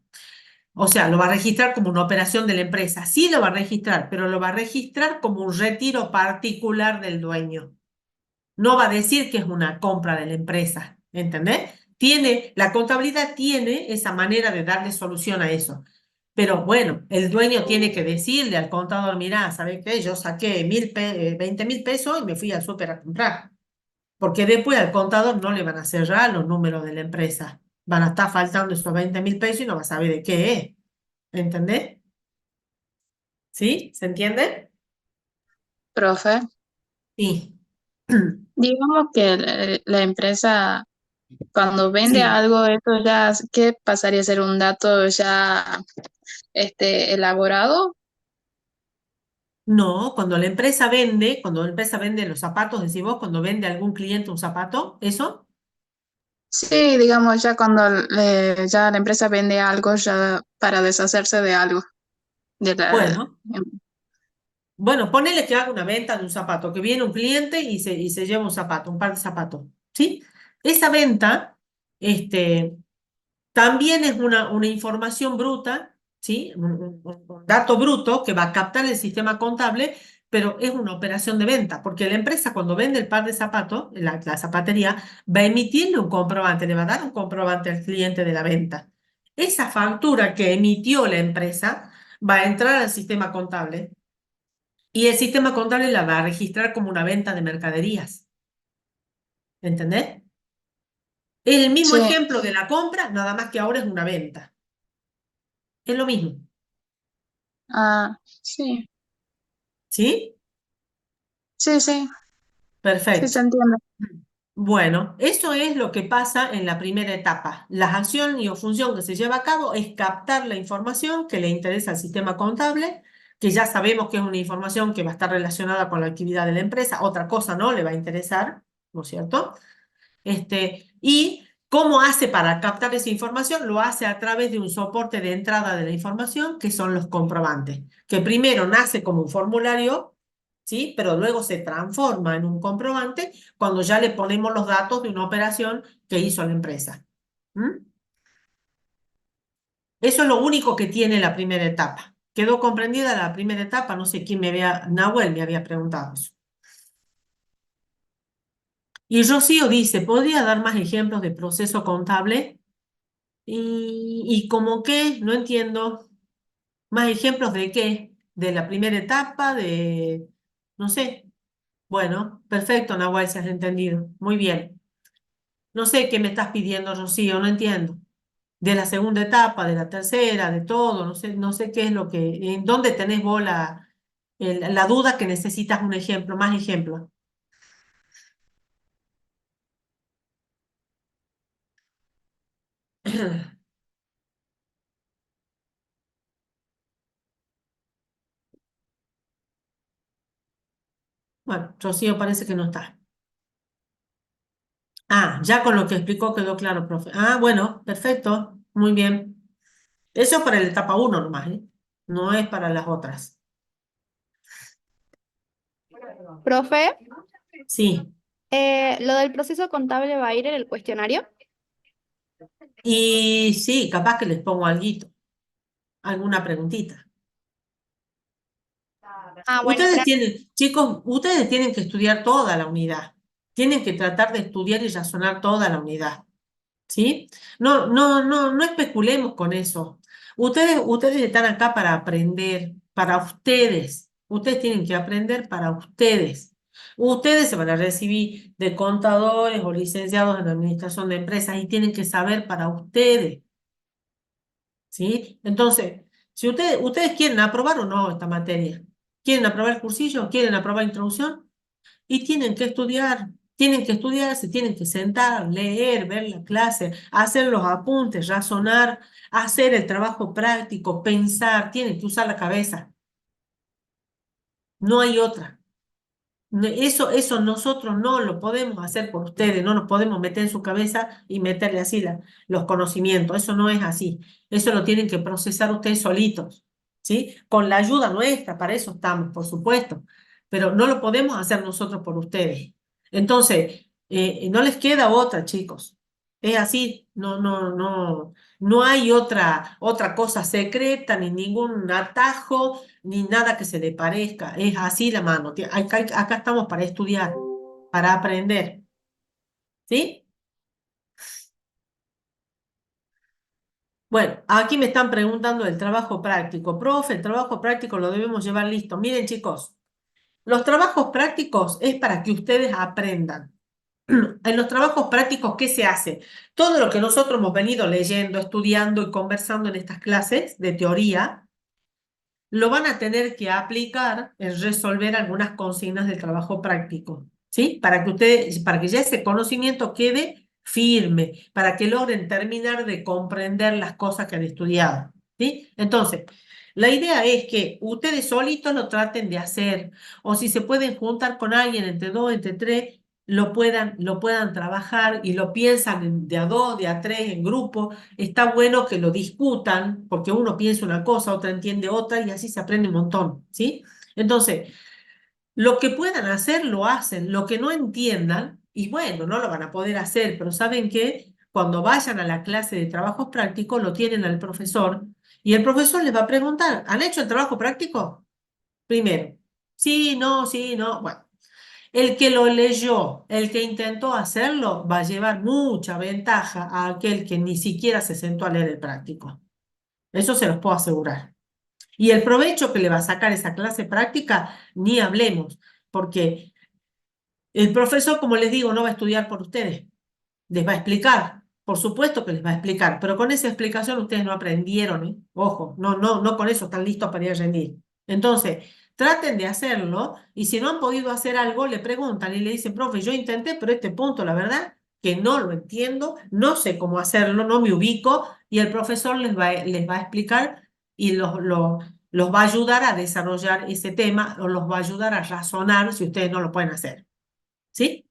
O sea, lo va a registrar como una operación de la empresa. Sí lo va a registrar, pero lo va a registrar como un retiro particular del dueño. No va a decir que es una compra de la empresa, ¿entendés? La contabilidad tiene esa manera de darle solución a eso. Pero bueno, el dueño tiene que decirle al contador, mirá, ¿sabes qué? Yo saqué 20.000 pesos y me fui al súper a comprar. Porque después al contador no le van a cerrar los números de la empresa. Van a estar faltando esos 20.000 pesos y no va a saber de qué es. ¿Entendés? ¿Sí? ¿Se entiende? Profe, Sí. digamos que la empresa cuando vende Sí. algo, eso ya, ¿qué pasaría a ser un dato ya elaborado? No, cuando la empresa vende los zapatos, decís vos, cuando vende algún cliente un zapato, ¿eso? Sí, digamos, ya cuando ya la empresa vende algo, ya para deshacerse de algo, de la, Bueno, bueno, ponele que haga una venta de un zapato, que viene un cliente y se lleva un zapato, un par de zapatos, ¿sí? Esa venta, este, también es una información bruta, ¿sí? Un dato bruto que va a captar el sistema contable, pero es una operación de venta, porque la empresa cuando vende el par de zapatos, la zapatería, va a emitirle un comprobante, le va a dar un comprobante al cliente de la venta. Esa factura que emitió la empresa va a entrar al sistema contable y el sistema contable la va a registrar como una venta de mercaderías. ¿Entendés? Es el mismo sí, ejemplo de la compra, nada más que ahora es una venta. Es lo mismo. sí, ¿Sí? sí, sí, sí se Perfecto. entiende. Bueno, eso es lo que pasa en la primera etapa. La acción y o función que se lleva a cabo es captar la información que le interesa al sistema contable, que ya sabemos que es una información que va a estar relacionada con la actividad de la empresa, otra cosa no le va a interesar, ¿no es cierto? Y cómo hace para captar esa información, lo hace a través de un soporte de entrada de la información, que son los comprobantes, que primero nace como un formulario, ¿sí? Pero luego se transforma en un comprobante cuando ya le ponemos los datos de una operación que hizo la empresa. ¿Mm? Eso es lo único que tiene la primera etapa. ¿Quedó comprendida la primera etapa? No sé quién Nahuel me había preguntado eso. Y Rocío dice, ¿podría dar más ejemplos de proceso contable? Y como que, no entiendo, más ejemplos de qué, de la primera etapa, no sé. Bueno, perfecto, Nahuel, si has entendido. Muy bien. No sé qué me estás pidiendo, Rocío, no entiendo. De la segunda etapa, de la tercera, de todo, no sé qué es lo que, en dónde tenés vos la duda que necesitas un ejemplo, más ejemplos. Bueno, Rocío parece que no está. Ah, ya con lo que explicó quedó claro, profe. Ah, bueno, perfecto, muy bien. Eso es para la etapa uno nomás, ¿eh? No es para las otras. Profe, Sí. lo del proceso contable va a ir en el cuestionario. Y sí, capaz que les pongo alguna preguntita. Ah, bueno, Ustedes tienen, chicos, ustedes tienen que estudiar toda la unidad. Tienen que tratar de estudiar y razonar toda la unidad. ¿Sí? No, no, no, no especulemos con eso. Ustedes están acá para aprender, para ustedes. Ustedes tienen que aprender para ustedes. Ustedes se van a recibir de contadores o licenciados en administración de empresas y tienen que saber para ustedes. ¿Sí? Entonces, si ustedes quieren aprobar o no esta materia, quieren aprobar el cursillo, quieren aprobar introducción y tienen que estudiar. Tienen que estudiar, se tienen que sentar, leer, ver la clase, hacer los apuntes, razonar, hacer el trabajo práctico, pensar, tienen que usar la cabeza. No hay otra. Eso nosotros no lo podemos hacer por ustedes, no nos podemos meter en su cabeza y meterle así los conocimientos. Eso no es así. Eso lo tienen que procesar ustedes solitos, ¿sí? Con la ayuda nuestra, para eso estamos, por supuesto. Pero no lo podemos hacer nosotros por ustedes. Entonces, no les queda otra, chicos. Es así, no hay otra cosa secreta, ni ningún atajo ni nada que se le parezca. Es así la mano. Acá estamos para estudiar, para aprender. ¿Sí? Bueno, aquí me están preguntando del trabajo práctico. Profe, el trabajo práctico lo debemos llevar listo. Miren, chicos, los trabajos prácticos es para que ustedes aprendan. En los trabajos prácticos, ¿qué se hace? Todo lo que nosotros hemos venido leyendo, estudiando y conversando en estas clases de teoría, lo van a tener que aplicar en resolver algunas consignas del trabajo práctico, ¿sí? Para que ya ese conocimiento quede firme, para que logren terminar de comprender las cosas que han estudiado, ¿sí? Entonces, la idea es que ustedes solitos lo traten de hacer, o si se pueden juntar con alguien entre dos, entre tres, lo puedan trabajar y lo piensan de a dos, de a tres, en grupo. Está bueno que lo discutan, porque uno piensa una cosa, otra entiende otra, y así se aprende un montón, ¿sí? Entonces, lo que puedan hacer, lo hacen. Lo que no entiendan, y bueno, no lo van a poder hacer, pero ¿saben qué? Cuando vayan a la clase de trabajos prácticos, lo tienen al profesor, y el profesor les va a preguntar, ¿han hecho el trabajo práctico? Primero, sí, no, bueno. El que lo leyó, el que intentó hacerlo, va a llevar mucha ventaja a aquel que ni siquiera se sentó a leer el práctico. Eso se los puedo asegurar. Y el provecho que le va a sacar esa clase práctica, ni hablemos, porque el profesor, como les digo, no va a estudiar por ustedes, les va a explicar. Por supuesto que les va a explicar, pero con esa explicación ustedes no aprendieron, ¿eh? Ojo, no con eso están listos para ir a rendir. Entonces, traten de hacerlo y si no han podido hacer algo, le preguntan y le dicen, profe, yo intenté, pero este punto, la verdad, que no lo entiendo, no sé cómo hacerlo, no me ubico y el profesor les va a explicar y los va a ayudar a desarrollar ese tema o los va a ayudar a razonar si ustedes no lo pueden hacer. ¿Sí?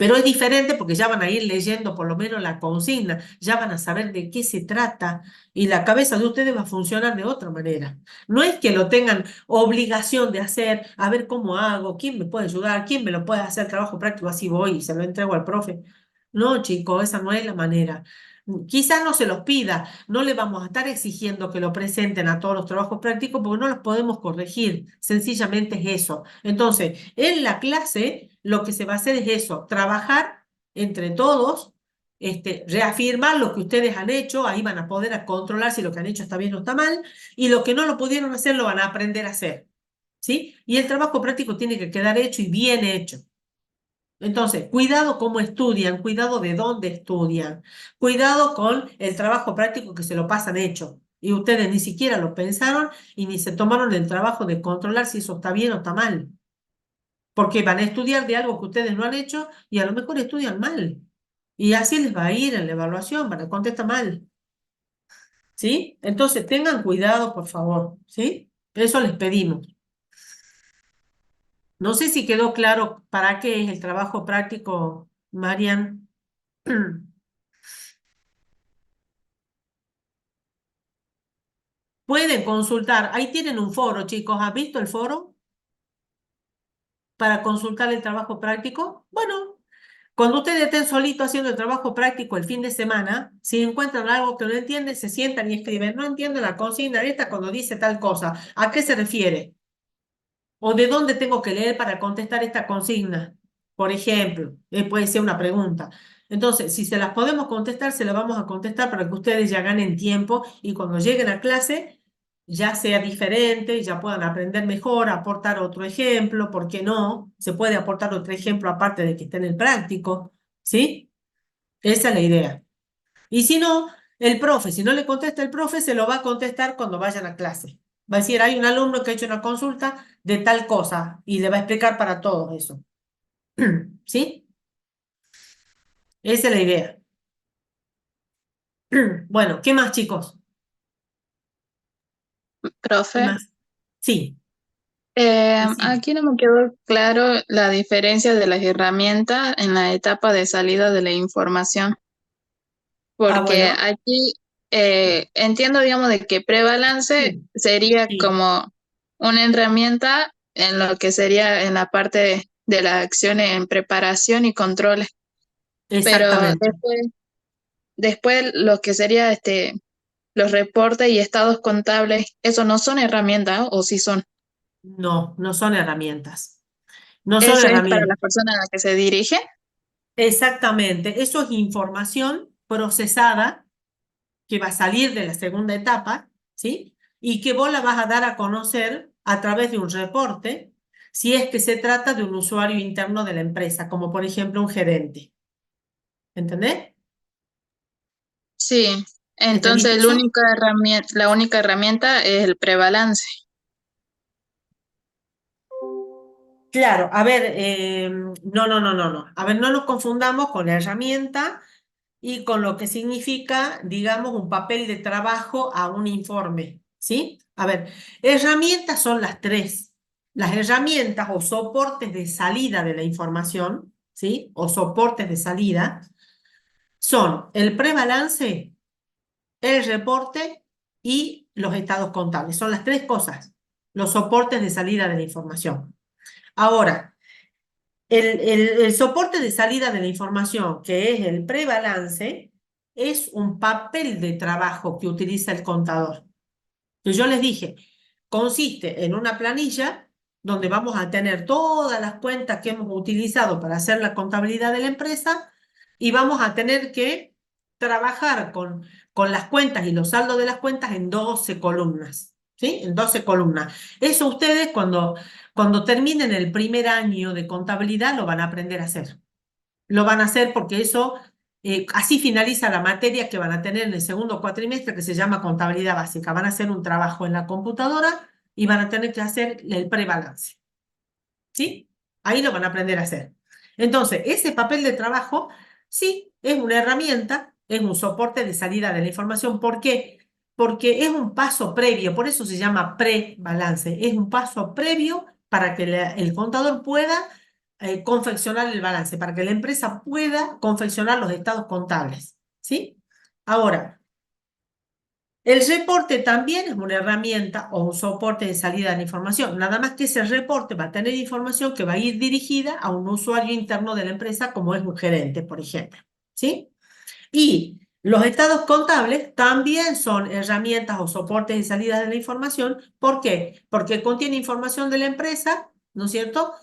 Pero es diferente porque ya van a ir leyendo por lo menos la consigna, ya van a saber de qué se trata y la cabeza de ustedes va a funcionar de otra manera. No es que lo tengan obligación de hacer, a ver cómo hago, quién me puede ayudar, quién me lo puede hacer trabajo práctico, así voy y se lo entrego al profe. No, chicos, esa no es la manera. Quizás no se los pida, no le vamos a estar exigiendo que lo presenten a todos los trabajos prácticos porque no los podemos corregir, sencillamente es eso. Entonces, en la clase lo que se va a hacer es eso, trabajar entre todos, reafirmar lo que ustedes han hecho, ahí van a poder controlar si lo que han hecho está bien o está mal, y lo que no lo pudieron hacer lo van a aprender a hacer, ¿sí? Y el trabajo práctico tiene que quedar hecho y bien hecho. Entonces, cuidado cómo estudian, cuidado de dónde estudian, cuidado con el trabajo práctico que se lo pasan hecho. Y ustedes ni siquiera lo pensaron y ni se tomaron el trabajo de controlar si eso está bien o está mal. Porque van a estudiar de algo que ustedes no han hecho y a lo mejor estudian mal. Y así les va a ir en la evaluación, van a contestar mal. ¿Sí? Entonces, tengan cuidado, por favor. ¿Sí? Eso les pedimos. No sé si quedó claro para qué es el trabajo práctico, Marian. Pueden consultar. Ahí tienen un foro, chicos. ¿Has visto el foro para consultar el trabajo práctico? Bueno, cuando ustedes estén solitos haciendo el trabajo práctico el fin de semana, si encuentran algo que no entienden, se sientan y escriben, no entiendo la consigna esta cuando dice tal cosa. ¿A qué se refiere? ¿O de dónde tengo que leer para contestar esta consigna? Por ejemplo, puede ser una pregunta. Entonces, si se las podemos contestar, se las vamos a contestar para que ustedes ya ganen tiempo y cuando lleguen a clase ya sea diferente, ya puedan aprender mejor, aportar otro ejemplo, ¿por qué no? Se puede aportar otro ejemplo aparte de que esté en el práctico, ¿sí? Esa es la idea. Y si no, el profe, si no le contesta el profe, se lo va a contestar cuando vayan a clase. Va a decir, hay un alumno que ha hecho una consulta de tal cosa y le va a explicar para todos eso. ¿Sí? Esa es la idea. Bueno, ¿qué más, chicos? ¿Qué Profe, más? Sí, decime. aquí no me quedó claro la diferencia de las herramientas en la etapa de salida de la información, Ah, porque bueno. aquí entiendo, digamos, de que prebalance Sí, sería sí, como una herramienta en lo que sería en la parte de las acciones en preparación y controles, pero exactamente. después lo que sería los reportes y estados contables, ¿eso no son herramientas o sí son? No, no son herramientas. No son ¿Eso es para las herramientas. personas a las que se dirige? Exactamente. Eso es información procesada que va a salir de la segunda etapa, ¿sí? Y que vos la vas a dar a conocer a través de un reporte, si es que se trata de un usuario interno de la empresa, como por ejemplo un gerente. ¿Entendés? Sí, ¿Entendiste entonces eso? la única herramienta es el prebalance. Claro, a ver, no. A ver, no nos confundamos con la herramienta y con lo que significa, digamos, un papel de trabajo a un informe, ¿sí? A ver, herramientas son las tres. Las herramientas o soportes de salida de la información, ¿sí? O soportes de salida son el prebalance, el reporte y los estados contables. Son las tres cosas, los soportes de salida de la información. Ahora, el soporte de salida de la información, que es el prebalance, es un papel de trabajo que utiliza el contador. Que yo les dije, consiste en una planilla donde vamos a tener todas las cuentas que hemos utilizado para hacer la contabilidad de la empresa y vamos a tener que trabajar con las cuentas y los saldos de las cuentas en 12 columnas. ¿Sí? En 12 columnas. Eso ustedes cuando terminen el primer año de contabilidad lo van a aprender a hacer. Lo van a hacer porque eso, así finaliza la materia que van a tener en el segundo cuatrimestre que se llama contabilidad básica. Van a hacer un trabajo en la computadora y van a tener que hacer el prebalance. ¿Sí? Ahí lo van a aprender a hacer. Entonces, ese papel de trabajo, sí, es una herramienta, es un soporte de salida de la información. ¿Por qué? Porque es un paso previo, por eso se llama prebalance. Es un paso previo para que el contador pueda confeccionar el balance, para que la empresa pueda confeccionar los estados contables. ¿Sí? Ahora, el reporte también es una herramienta o un soporte de salida de la información. Nada más que ese reporte va a tener información que va a ir dirigida a un usuario interno de la empresa, como es un gerente, por ejemplo. ¿Sí? Y los estados contables también son herramientas o soportes de salida de la información. ¿Por qué? Porque contiene información de la empresa, ¿no es cierto?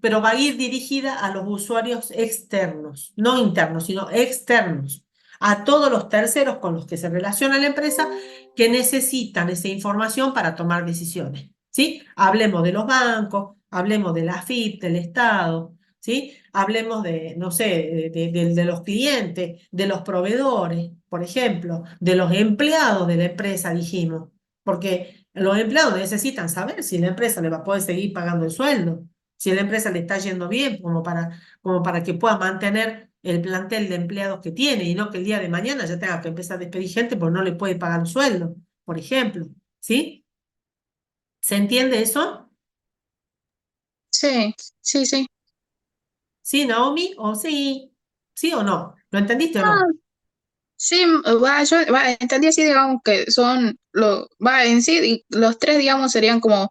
Pero va a ir dirigida a los usuarios externos, no internos, sino externos, a todos los terceros con los que se relaciona la empresa que necesitan esa información para tomar decisiones. ¿Sí? Hablemos de los bancos, hablemos de la AFIP, del Estado, ¿sí? Hablemos de, no sé, de los clientes, de los proveedores, por ejemplo, de los empleados de la empresa, dijimos, porque los empleados necesitan saber si la empresa le va a poder seguir pagando el sueldo, si la empresa le está yendo bien, como para que pueda mantener el plantel de empleados que tiene y no que el día de mañana ya tenga que empezar a despedir gente porque no le puede pagar un sueldo, por ejemplo, ¿sí? ¿Se entiende eso? Sí, sí, sí. ¿Sí, Naomi? ¿O sí? ¿Sí o no? ¿Lo entendiste o Ah, no? sí, entendí así, digamos, que son, en sí, los tres, digamos, serían como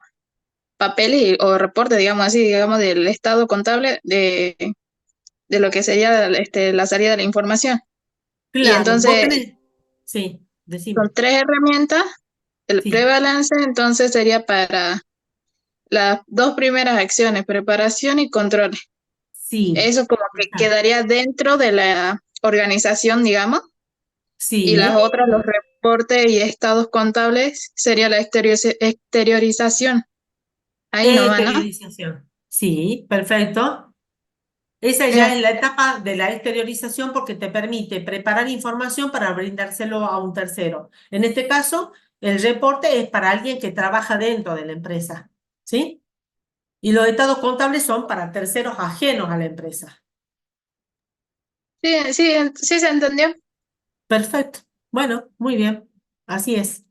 papeles o reportes, digamos así, digamos, del estado contable de lo que sería la salida de la información. Y Claro, vos entonces tenés. Sí, son decime. tres herramientas. El Sí, prebalance entonces sería para las dos primeras acciones, preparación y control. sí, Eso como que exacto. quedaría dentro de la organización, digamos, y las Sí, otras, los reportes y estados contables, sería la exteriorización. Ahí nomás, ¿no? exteriorización. Sí, perfecto. Esa ya Eh, es la etapa de la exteriorización porque te permite preparar información para brindárselo a un tercero. En este caso, el reporte es para alguien que trabaja dentro de la empresa. ¿Sí? Y los estados contables son para terceros ajenos a la empresa. Sí, sí, sí se entendió. Perfecto. Bueno, muy bien. Así es.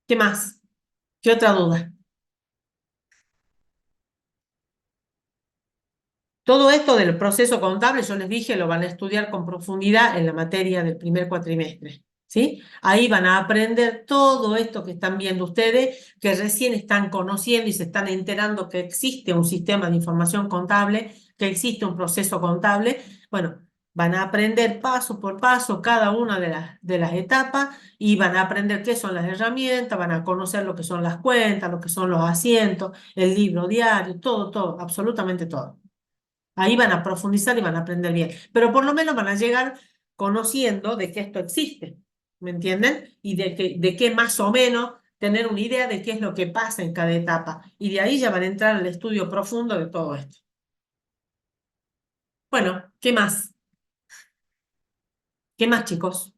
¿Qué más? ¿Qué otra duda? Todo esto del proceso contable, yo les dije, lo van a estudiar con profundidad en la materia del primer cuatrimestre, ¿sí? Ahí van a aprender todo esto que están viendo ustedes, que recién están conociendo y se están enterando que existe un sistema de información contable, que existe un proceso contable. Bueno, van a aprender paso por paso cada una de las etapas y van a aprender qué son las herramientas, van a conocer lo que son las cuentas, lo que son los asientos, el libro diario, todo, todo, absolutamente todo. Ahí van a profundizar y van a aprender bien. Pero por lo menos van a llegar conociendo de que esto existe. ¿Me entienden? Y de que más o menos tener una idea de qué es lo que pasa en cada etapa. Y de ahí ya van a entrar al estudio profundo de todo esto. Bueno, ¿qué más? ¿Qué más, chicos?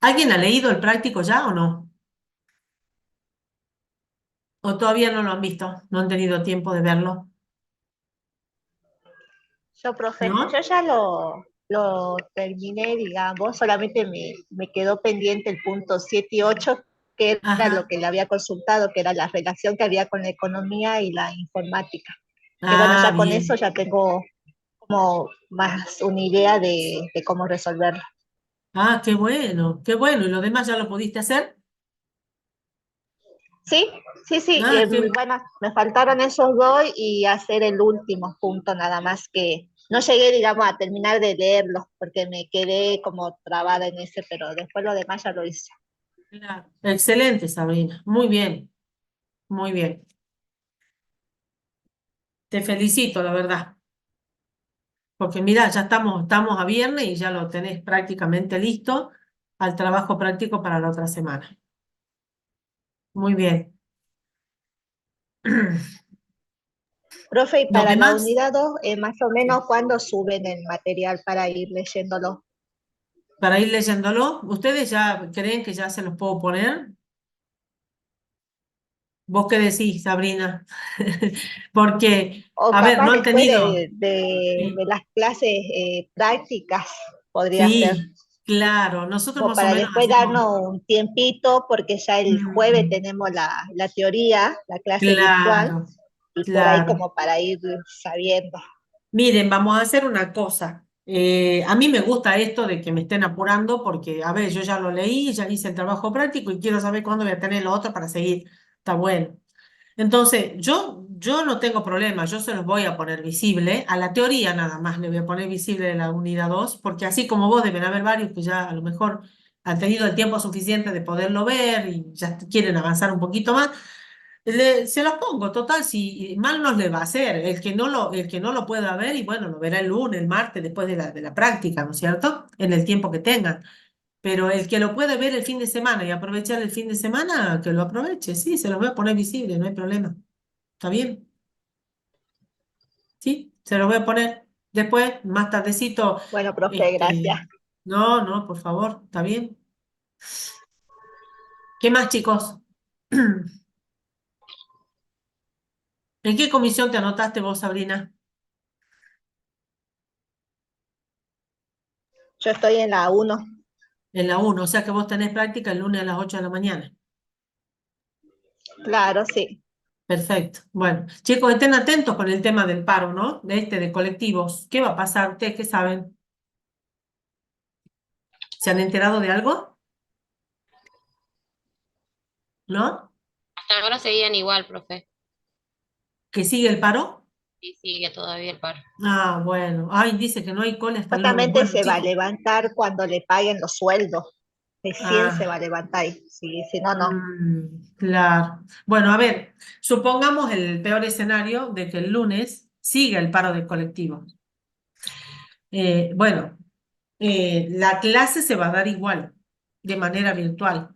¿Alguien ha leído el práctico ya o no? ¿O todavía no lo han visto? ¿No han tenido tiempo de verlo? Yo, profe, ¿No? yo ya lo terminé, digamos, solamente me quedó pendiente el punto 7 y 8, que era lo Ajá. que le había consultado, que era la relación que había con la economía y la informática. Que bueno, Ah, ya con eso bien. ya tengo como más una idea de cómo resolverlo. Ah, qué bueno, qué bueno. ¿Y lo demás ya lo pudiste hacer? Sí, sí, sí, Ah, qué, bueno, me faltaron esos dos y hacer el último punto nada más que no llegué, digamos, a terminar de leerlos porque me quedé como trabada en ese, pero después lo demás ya lo hice. claro. Excelente, Sabrina. Muy bien, muy bien. Te felicito, la verdad. Porque mira, ya estamos a viernes y ya lo tenés prácticamente listo al trabajo práctico para la otra semana. Muy bien. Profe, y ¿Los para la demás? unidad 2, más o Sí. menos, ¿cuándo suben el material para ir leyéndolo? Para ir leyéndolo, ¿ustedes ya creen que ya se los puedo poner? ¿Vos qué decís, Sabrina? Porque, O a ver, capaz no han después tenido. de Sí, las clases prácticas podría ser, sí, claro. Nosotros como más o para menos después hacemos. darnos un tiempito, porque ya el jueves Mm, tenemos la teoría, la clase virtual, claro, y por ahí claro. como para ir sabiendo. Miren, vamos a hacer una cosa. A mí me gusta esto de que me estén apurando porque, a ver, yo ya lo leí, ya hice el trabajo práctico y quiero saber cuándo voy a tener lo otro para seguir. Está bueno. Entonces, yo no tengo problema, yo se los voy a poner visible. A la teoría nada más le voy a poner visible de la unidad 2 porque así como vos deben haber varios que ya a lo mejor han tenido el tiempo suficiente de poderlo ver y ya quieren avanzar un poquito más. Se los pongo, total, si mal nos le va a hacer. El que no lo pueda ver, y bueno, lo verá el lunes, el martes, después de la práctica, ¿no es cierto? En el tiempo que tengan. Pero el que lo puede ver el fin de semana y aprovechar el fin de semana, que lo aproveche. Sí, se los voy a poner visible, no hay problema. ¿Está bien? Sí, se los voy a poner. Después, más tardecito, Bueno, profe, este, gracias. no, no, por favor, ¿está bien? ¿Qué más, chicos? ¿En qué comisión te anotaste vos, Sabrina? Yo estoy en la 1. En la 1, o sea que vos tenés práctica el lunes a las 8 de la mañana. Claro, sí. Perfecto. Bueno, chicos, estén atentos con el tema del paro, ¿no? De colectivos. ¿Qué va a pasar? ¿Ustedes qué saben? ¿Se han enterado de algo? ¿No? Hasta ahora seguían igual, profe. ¿Que sigue el paro? Sí, sigue todavía el paro. Ah, bueno. Ay, dice que no hay cola hasta el lunes. Supuestamente Bueno, se va a chicos. levantar cuando le paguen los sueldos. Recién se va a Ah, levantar. Si no, no. claro. Bueno, a ver, supongamos el peor escenario de que el lunes siga el paro de colectivos. Bueno, la clase se va a dar igual, de manera virtual.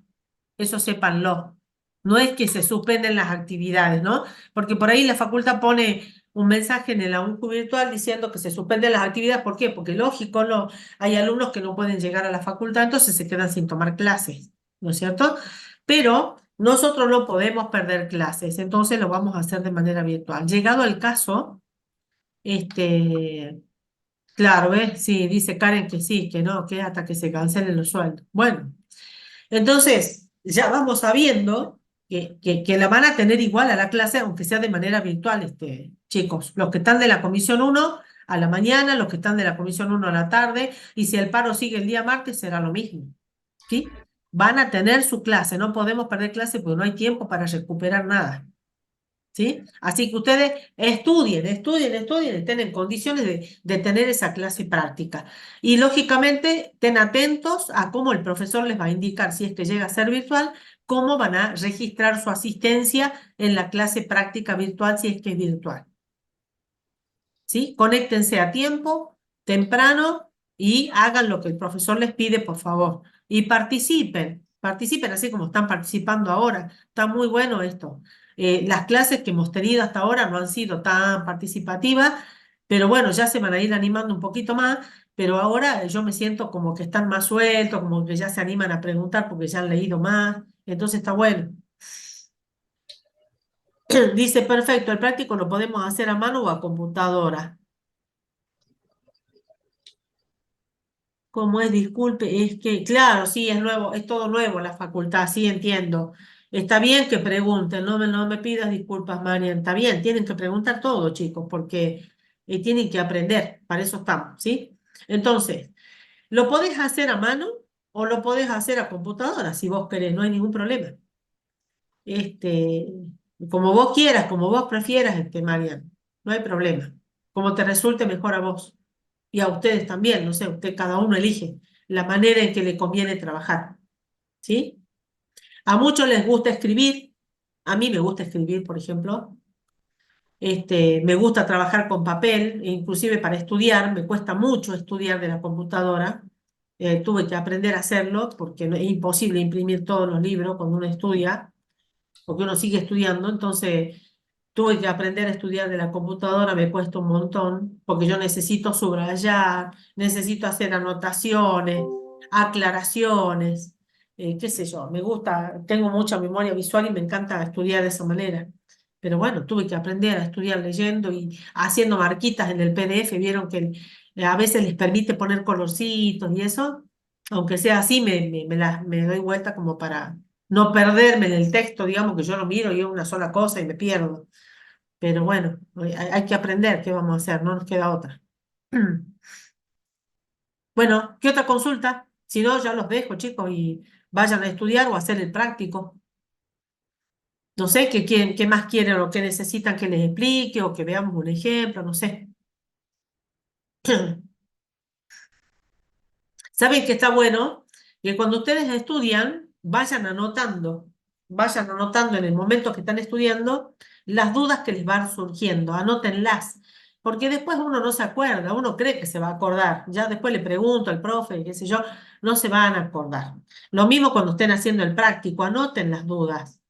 Eso sépanlo. No es que se suspenden las actividades, ¿no? Porque por ahí la facultad pone un mensaje en el AUNCU virtual diciendo que se suspenden las actividades. ¿Por qué? Porque lógico, no, hay alumnos que no pueden llegar a la facultad, entonces se quedan sin tomar clases. ¿no es cierto? Pero nosotros no podemos perder clases, entonces lo vamos a hacer de manera virtual. Llegado el caso, claro, ¿ves? Sí, dice Karen que sí, que no, que hasta que se cancelen los sueldos. Bueno, entonces ya vamos sabiendo que la van a tener igual a la clase, aunque sea de manera virtual, chicos. Los que están de la comisión 1 a la mañana, los que están de la comisión 1 a la tarde, y si el paro sigue el día martes, será lo mismo. ¿Sí? Van a tener su clase, no podemos perder clase porque no hay tiempo para recuperar nada. ¿Sí? Así que ustedes estudien, estén en condiciones de tener esa clase práctica. Y lógicamente, estén atentos a cómo el profesor les va a indicar, si es que llega a ser virtual, cómo van a registrar su asistencia en la clase práctica virtual, si es que es virtual. ¿Sí? Conéctense a tiempo, temprano, y hagan lo que el profesor les pide, por favor. Y participen así como están participando ahora. Está muy bueno esto. Las clases que hemos tenido hasta ahora no han sido tan participativas, pero bueno, ya se van a ir animando un poquito más, pero ahora yo me siento como que están más sueltos, como que ya se animan a preguntar porque ya han leído más, entonces está bueno. Dice, perfecto, el práctico lo podemos hacer a mano o a computadora. ¿Cómo es? Disculpe, es que, claro, sí, es nuevo, es todo nuevo la facultad, sí entiendo. Está bien que pregunten, no me pidas disculpas, Marian, está bien, tienen que preguntar todo, chicos, porque tienen que aprender, para eso estamos, ¿sí? Entonces, lo podés hacer a mano o lo podés hacer a computadora, si vos querés, no hay ningún problema. Este, como vos quieras, como vos prefieras, Marian, no hay problema. Como te resulte mejor a vos y a ustedes también, no sé, usted cada uno elige la manera en que le conviene trabajar, ¿sí? A muchos les gusta escribir, a mí me gusta escribir, por ejemplo, me gusta trabajar con papel, e inclusive para estudiar, me cuesta mucho estudiar de la computadora, tuve que aprender a hacerlo porque es imposible imprimir todos los libros cuando uno estudia, porque uno sigue estudiando, entonces tuve que aprender a estudiar de la computadora, me cuesta un montón, porque yo necesito subrayar, necesito hacer anotaciones, aclaraciones, qué sé yo, me gusta, tengo mucha memoria visual y me encanta estudiar de esa manera. Pero bueno, tuve que aprender a estudiar leyendo y haciendo marquitas en el PDF, vieron que a veces les permite poner colorcitos y eso, aunque sea así, me doy vuelta como para no perderme en el texto, digamos que yo lo miro y es una sola cosa y me pierdo. Pero bueno, hay que aprender, ¿qué vamos a hacer? No nos queda otra. Bueno, ¿qué otra consulta? Si no, ya los dejo, chicos, y vayan a estudiar o a hacer el práctico. No sé qué más quieren o qué necesitan que les explique o que veamos un ejemplo, no sé. ¿Saben que está bueno? Que cuando ustedes estudian, vayan anotando en el momento que están estudiando las dudas que les van surgiendo, anótenlas, porque después uno no se acuerda, uno cree que se va a acordar, ya después le pregunto al profe, qué sé yo, no se van a acordar. Lo mismo cuando estén haciendo el práctico, anoten las dudas.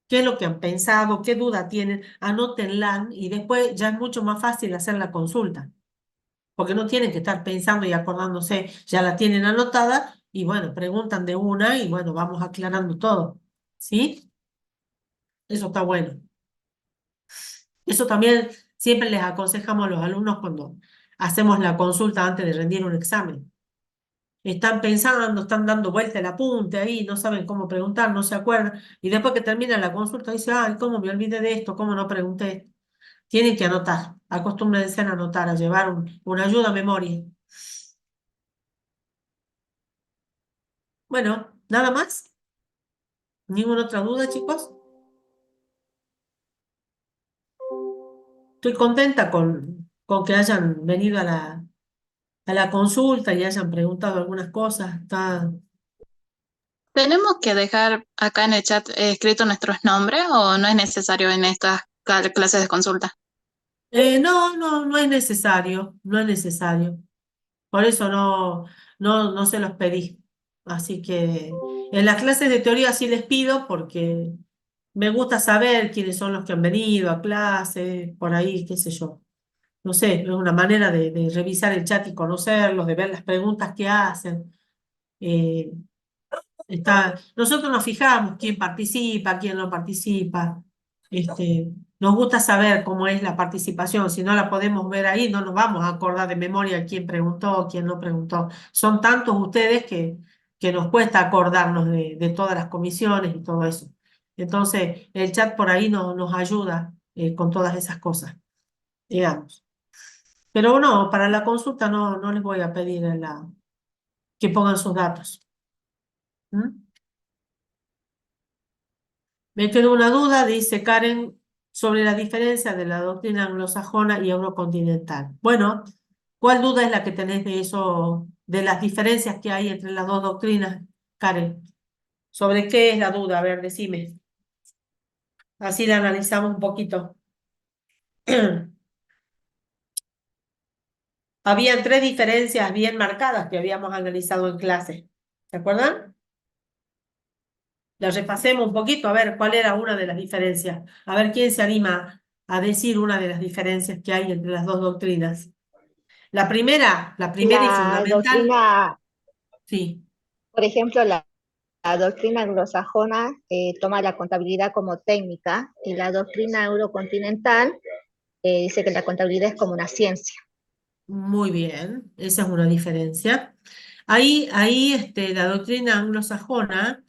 ¿Qué es lo que han pensado? ¿Qué duda tienen? Anótenlas y después ya es mucho más fácil hacer la consulta porque no tienen que estar pensando y acordándose, ya la tienen anotada y bueno, preguntan de una y bueno, vamos aclarando todo, ¿sí? Eso está bueno. Eso también siempre les aconsejamos a los alumnos cuando hacemos la consulta antes de rendir un examen. Están pensando, están dando vuelta el apunte ahí, no saben cómo preguntar, no se acuerdan. Y después que termina la consulta, dice, ay, ¿cómo me olvidé de esto? ¿Cómo no pregunté? Tienen que anotar, acostúmbrense a anotar, a llevar una ayuda a memoria. Bueno, nada más. ¿Ninguna otra duda, chicos? Estoy contenta con que hayan venido a la consulta y hayan preguntado algunas cosas. ¿Tenemos que dejar acá en el chat escrito nuestros nombres o no es necesario en estas clases de consulta? No es necesario, no es necesario. Por eso no se los pedí. Así que en las clases de teoría sí les pido porque me gusta saber quiénes son los que han venido a clase, por ahí, qué sé yo. No sé, es una manera de revisar el chat y conocerlos, de ver las preguntas que hacen. Eh, Nosotros nos fijamos quién participa, quién no participa. Nos gusta saber cómo es la participación. Si no la podemos ver ahí, no nos vamos a acordar de memoria quién preguntó, quién no preguntó. Son tantos ustedes que nos cuesta acordarnos de todas las comisiones y todo eso. Entonces, el chat por ahí nos ayuda con todas esas cosas, digamos. Pero no, para la consulta no les voy a pedir que pongan sus datos. ¿Mm? Me quedó una duda, dice Karen, sobre la diferencia de la doctrina anglosajona y eurocontinental. Bueno, ¿cuál duda es la que tenés de eso, de las diferencias que hay entre las dos doctrinas, Karen? ¿Sobre qué es la duda? A ver, decime. Así la analizamos un poquito. Habían 3 diferencias bien marcadas que habíamos analizado en clase. ¿Se acuerdan? La repasemos un poquito, a ver cuál era una de las diferencias. A ver quién se anima a decir una de las diferencias que hay entre las dos doctrinas. La primera y La fundamental, doctrina, sí, por ejemplo, la doctrina anglosajona toma la contabilidad como técnica y la doctrina eurocontinental dice que la contabilidad es como una ciencia. muy bien, esa es una diferencia. Ahí la doctrina anglosajona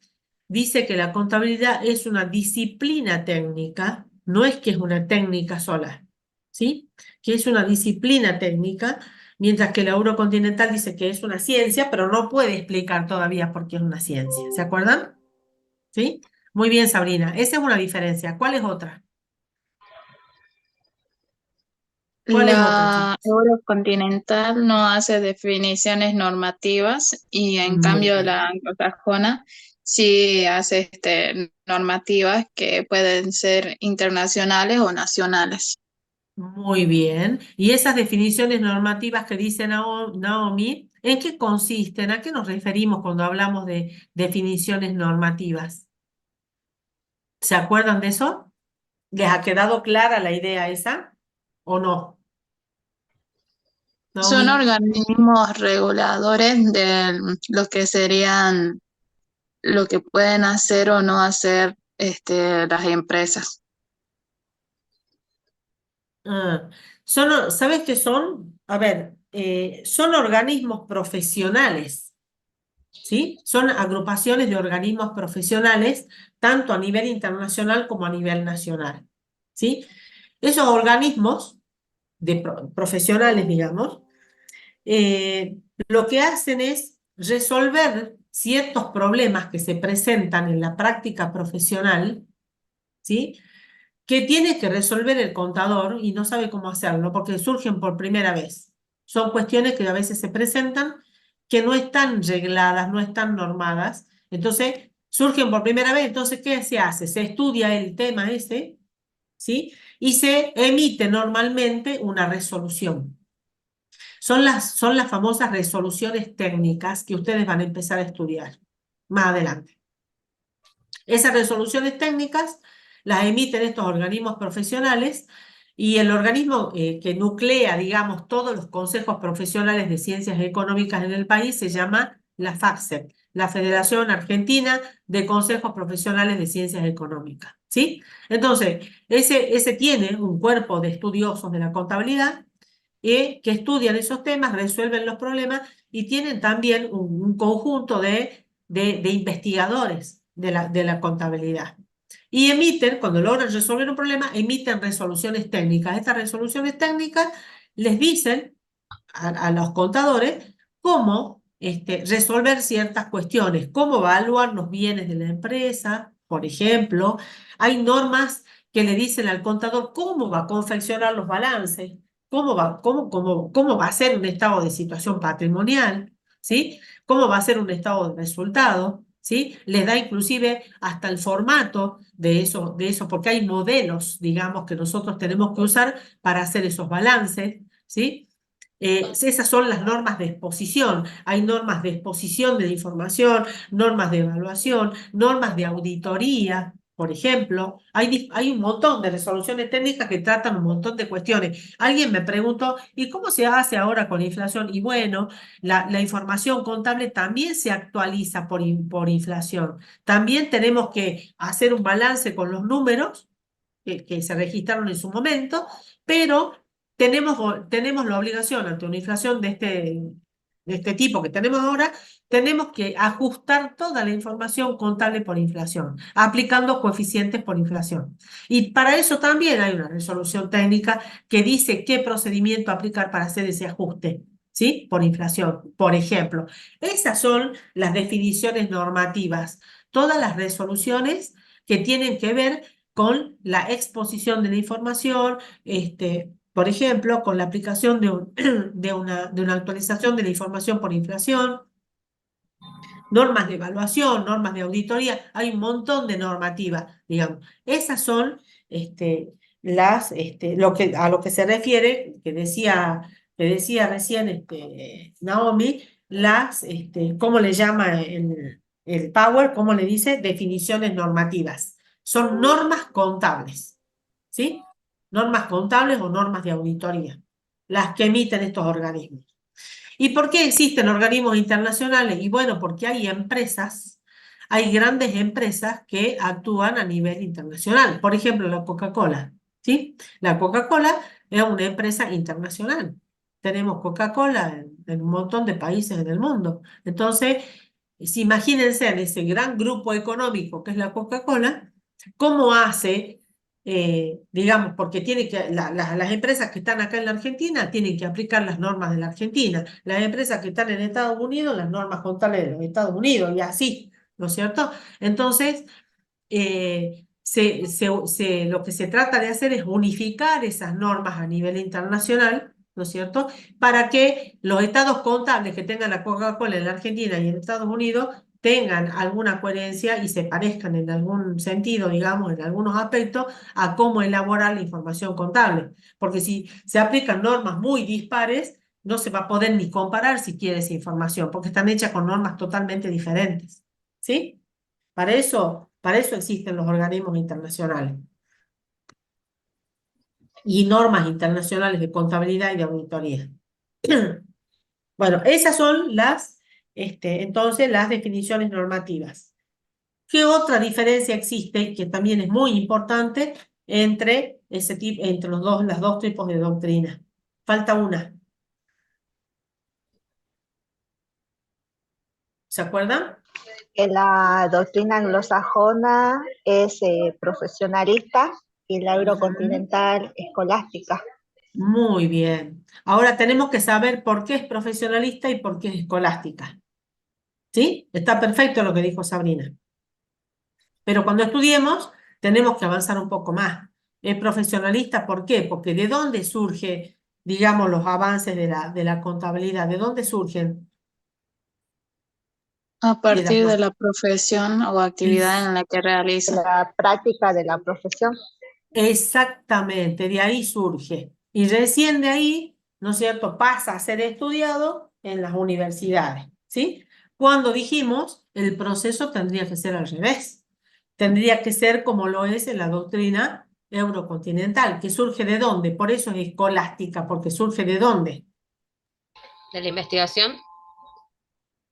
dice que la contabilidad es una disciplina técnica, no es que es una técnica sola, ¿sí? Que es una disciplina técnica, mientras que la eurocontinental dice que es una ciencia, pero no puede explicar todavía por qué es una ciencia. ¿Se acuerdan? ¿Sí? Muy bien, Sabrina. Esa es una diferencia. ¿Cuál es otra? ¿Cuál es otra, La chicos? eurocontinental no hace definiciones normativas y en Muy cambio bien. la anglosajona sí hace normativas que pueden ser internacionales o nacionales. Muy bien. ¿Y esas definiciones normativas que dice Naomi, en qué consisten? ¿A qué nos referimos cuando hablamos de definiciones normativas? ¿Se acuerdan de eso? ¿Les ha quedado clara la idea esa o no? Son Naomi. organismos reguladores de lo que serían, lo que pueden hacer o no hacer las empresas. Ah, ¿sabes qué son? A ver, son organismos profesionales, ¿sí? Son agrupaciones de organismos profesionales, tanto a nivel internacional como a nivel nacional, ¿sí? Esos organismos profesionales, digamos, eh, lo que hacen es resolver ciertos problemas que se presentan en la práctica profesional, ¿sí? Que tiene que resolver el contador y no sabe cómo hacerlo porque surgen por primera vez. Son cuestiones que a veces se presentan que no están regladas, no están normadas. Entonces, surgen por primera vez. Entonces, ¿qué se hace? Se estudia el tema ese, ¿sí? Y se emite normalmente una resolución. Son las famosas resoluciones técnicas que ustedes van a empezar a estudiar más adelante. Esas resoluciones técnicas las emiten estos organismos profesionales y el organismo que nuclea, digamos, todos los consejos profesionales de ciencias económicas en el país se llama la FACSEP, la Federación Argentina de Consejos Profesionales de Ciencias Económicas, ¿sí? Entonces, ese tiene un cuerpo de estudiosos de la contabilidad que estudian esos temas, resuelven los problemas y tienen también un conjunto de investigadores de la contabilidad. Y emiten, cuando logran resolver un problema, emiten resoluciones técnicas. Estas resoluciones técnicas les dicen a los contadores cómo resolver ciertas cuestiones, cómo evaluar los bienes de la empresa, por ejemplo. Hay normas que le dicen al contador cómo va a confeccionar los balances, cómo va a ser un estado de situación patrimonial, ¿sí? Cómo va a ser un estado de resultado, ¿sí? Les da inclusive hasta el formato de eso, porque hay modelos, digamos, que nosotros tenemos que usar para hacer esos balances, ¿sí? Esas son las normas de exposición. Hay normas de exposición de la información, normas de evaluación, normas de auditoría, Por ejemplo, hay un montón de resoluciones técnicas que tratan un montón de cuestiones. Alguien me preguntó, ¿y cómo se hace ahora con la inflación? Y bueno, la información contable también se actualiza por inflación. También tenemos que hacer un balance con los números que se registraron en su momento, pero tenemos la obligación ante una inflación de este tipo que tenemos ahora, tenemos que ajustar toda la información contable por inflación, aplicando coeficientes por inflación. Y para eso también hay una resolución técnica que dice qué procedimiento aplicar para hacer ese ajuste, ¿sí? Por inflación, por ejemplo. Esas son las definiciones normativas, todas las resoluciones que tienen que ver con la exposición de la información, por ejemplo, con la aplicación de una actualización de la información por inflación, normas de evaluación, normas de auditoría, hay un montón de normativas, digamos. Esas son a lo que se refiere, que decía recién Naomi, ¿cómo le llama el Power? ¿Cómo le dice? Definiciones normativas. Son normas contables, ¿sí? Normas contables o normas de auditoría, las que emiten estos organismos. ¿Y por qué existen organismos internacionales? Y bueno, porque hay grandes empresas que actúan a nivel internacional. Por ejemplo, la Coca-Cola, ¿sí? La Coca-Cola es una empresa internacional. Tenemos Coca-Cola en un montón de países en el mundo. Entonces, imagínense en ese gran grupo económico que es la Coca-Cola, ¿cómo hace? Digamos, porque las empresas que están acá en la Argentina tienen que aplicar las normas de la Argentina, las empresas que están en Estados Unidos, las normas contables de los Estados Unidos, y así, ¿no es cierto? Entonces, lo que se trata de hacer es unificar esas normas a nivel internacional, ¿no es cierto? Para que los estados contables que tengan la Coca-Cola en la Argentina y en Estados Unidos tengan alguna coherencia y se parezcan en algún sentido, digamos, en algunos aspectos, a cómo elaborar la información contable. Porque si se aplican normas muy dispares, no se va a poder ni comparar siquiera esa información, porque están hechas con normas totalmente diferentes, ¿sí? Para eso existen los organismos internacionales y normas internacionales de contabilidad y de auditoría. Bueno, esas son entonces las definiciones normativas. ¿Qué otra diferencia existe, que también es muy importante, entre las dos tipos de doctrina? Falta una. ¿Se acuerdan? Que la doctrina anglosajona es profesionalista y la eurocontinental escolástica. Muy bien. Ahora tenemos que saber por qué es profesionalista y por qué es escolástica. ¿Sí? Está perfecto lo que dijo Sabrina. Pero cuando estudiemos, tenemos que avanzar un poco más. Es profesionalista, ¿por qué? Porque ¿de dónde surge, digamos, los avances de la contabilidad? ¿De dónde surgen? A partir de la profesión o actividad en la que realiza. La práctica de la profesión. Exactamente, de ahí surge. Y recién de ahí, ¿no es cierto?, pasa a ser estudiado en las universidades, ¿sí? Cuando dijimos, el proceso tendría que ser al revés. Tendría que ser como lo es en la doctrina eurocontinental, que surge ¿de dónde? Por eso es escolástica, porque surge ¿de dónde? De la investigación.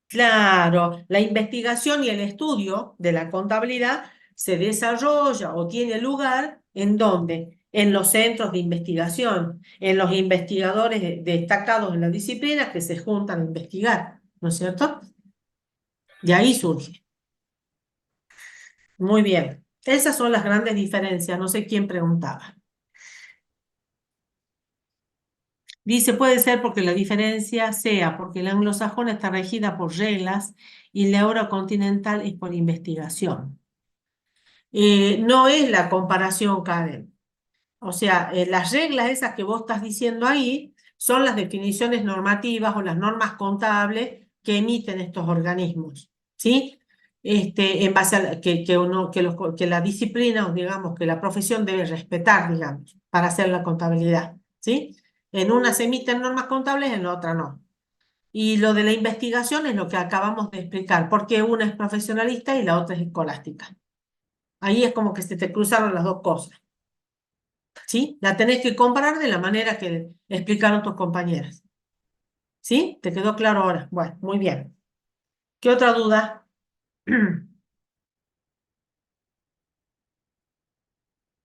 Claro, la investigación y el estudio de la contabilidad se desarrolla o tiene lugar ¿en dónde? En los centros de investigación, en los investigadores destacados en la disciplina que se juntan a investigar, ¿no es cierto? De ahí surge. Muy bien, esas son las grandes diferencias, no sé quién preguntaba. Dice, puede ser porque la diferencia sea porque la anglosajona está regida por reglas y la eurocontinental es por investigación. No es la comparación, Karen. O sea, las reglas esas que vos estás diciendo ahí son las definiciones normativas o las normas contables que emiten estos organismos, ¿sí? En base a que la disciplina, o digamos, que la profesión debe respetar, digamos, para hacer la contabilidad, ¿sí? En una se emiten normas contables, en la otra no. Y lo de la investigación es lo que acabamos de explicar, porque una es profesionalista y la otra es escolástica. Ahí es como que se te cruzaron las dos cosas. ¿Sí? La tenés que comparar de la manera que explicaron tus compañeras. ¿Sí? ¿Te quedó claro ahora? Bueno, muy bien. ¿Qué otra duda?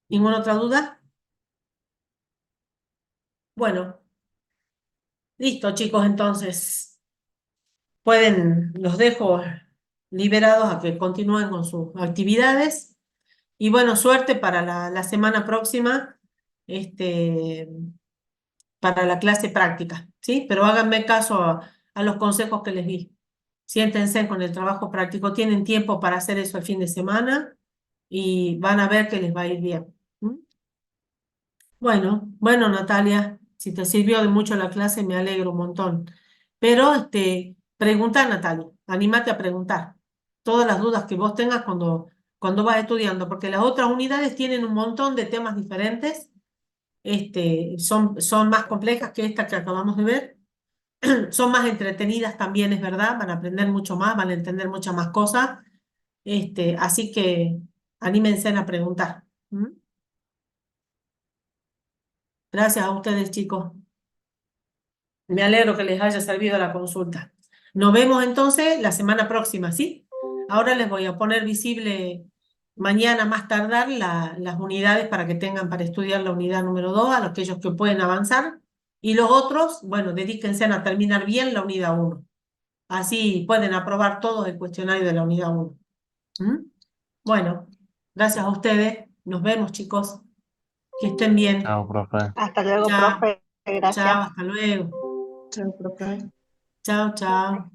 ¿Ninguna otra duda? Bueno, listo, chicos, entonces los dejo liberados a que continúen con sus actividades. Y bueno, suerte para la semana próxima, este, para la clase práctica, ¿sí? Pero háganme caso a los consejos que les di. Siéntense con el trabajo práctico, tienen tiempo para hacer eso el fin de semana y van a ver que les va a ir bien. ¿Mm? Bueno, Natalia, si te sirvió de mucho la clase, me alegro un montón. Pero pregunta, Natalia, anímate a preguntar todas las dudas que vos tengas cuando vas estudiando, porque las otras unidades tienen un montón de temas diferentes, son más complejas que esta que acabamos de ver, son más entretenidas también, es verdad, van a aprender mucho más, van a entender muchas más cosas, así que anímense a preguntar. ¿Mm? Gracias a ustedes, chicos. Me alegro que les haya servido la consulta. Nos vemos entonces la semana próxima, ¿sí? Ahora les voy a poner visible mañana más tardar las unidades para que tengan para estudiar la unidad número 2, a aquellos que pueden avanzar. Y los otros, bueno, dedíquense a terminar bien la unidad 1. Así pueden aprobar todos el cuestionario de la unidad 1. ¿Mm? Bueno, gracias a ustedes. Nos vemos, chicos. Que estén bien. Chao, profe. Hasta luego, Chao, profe. Gracias. chao, hasta luego. Chao, profe. Chao, chao.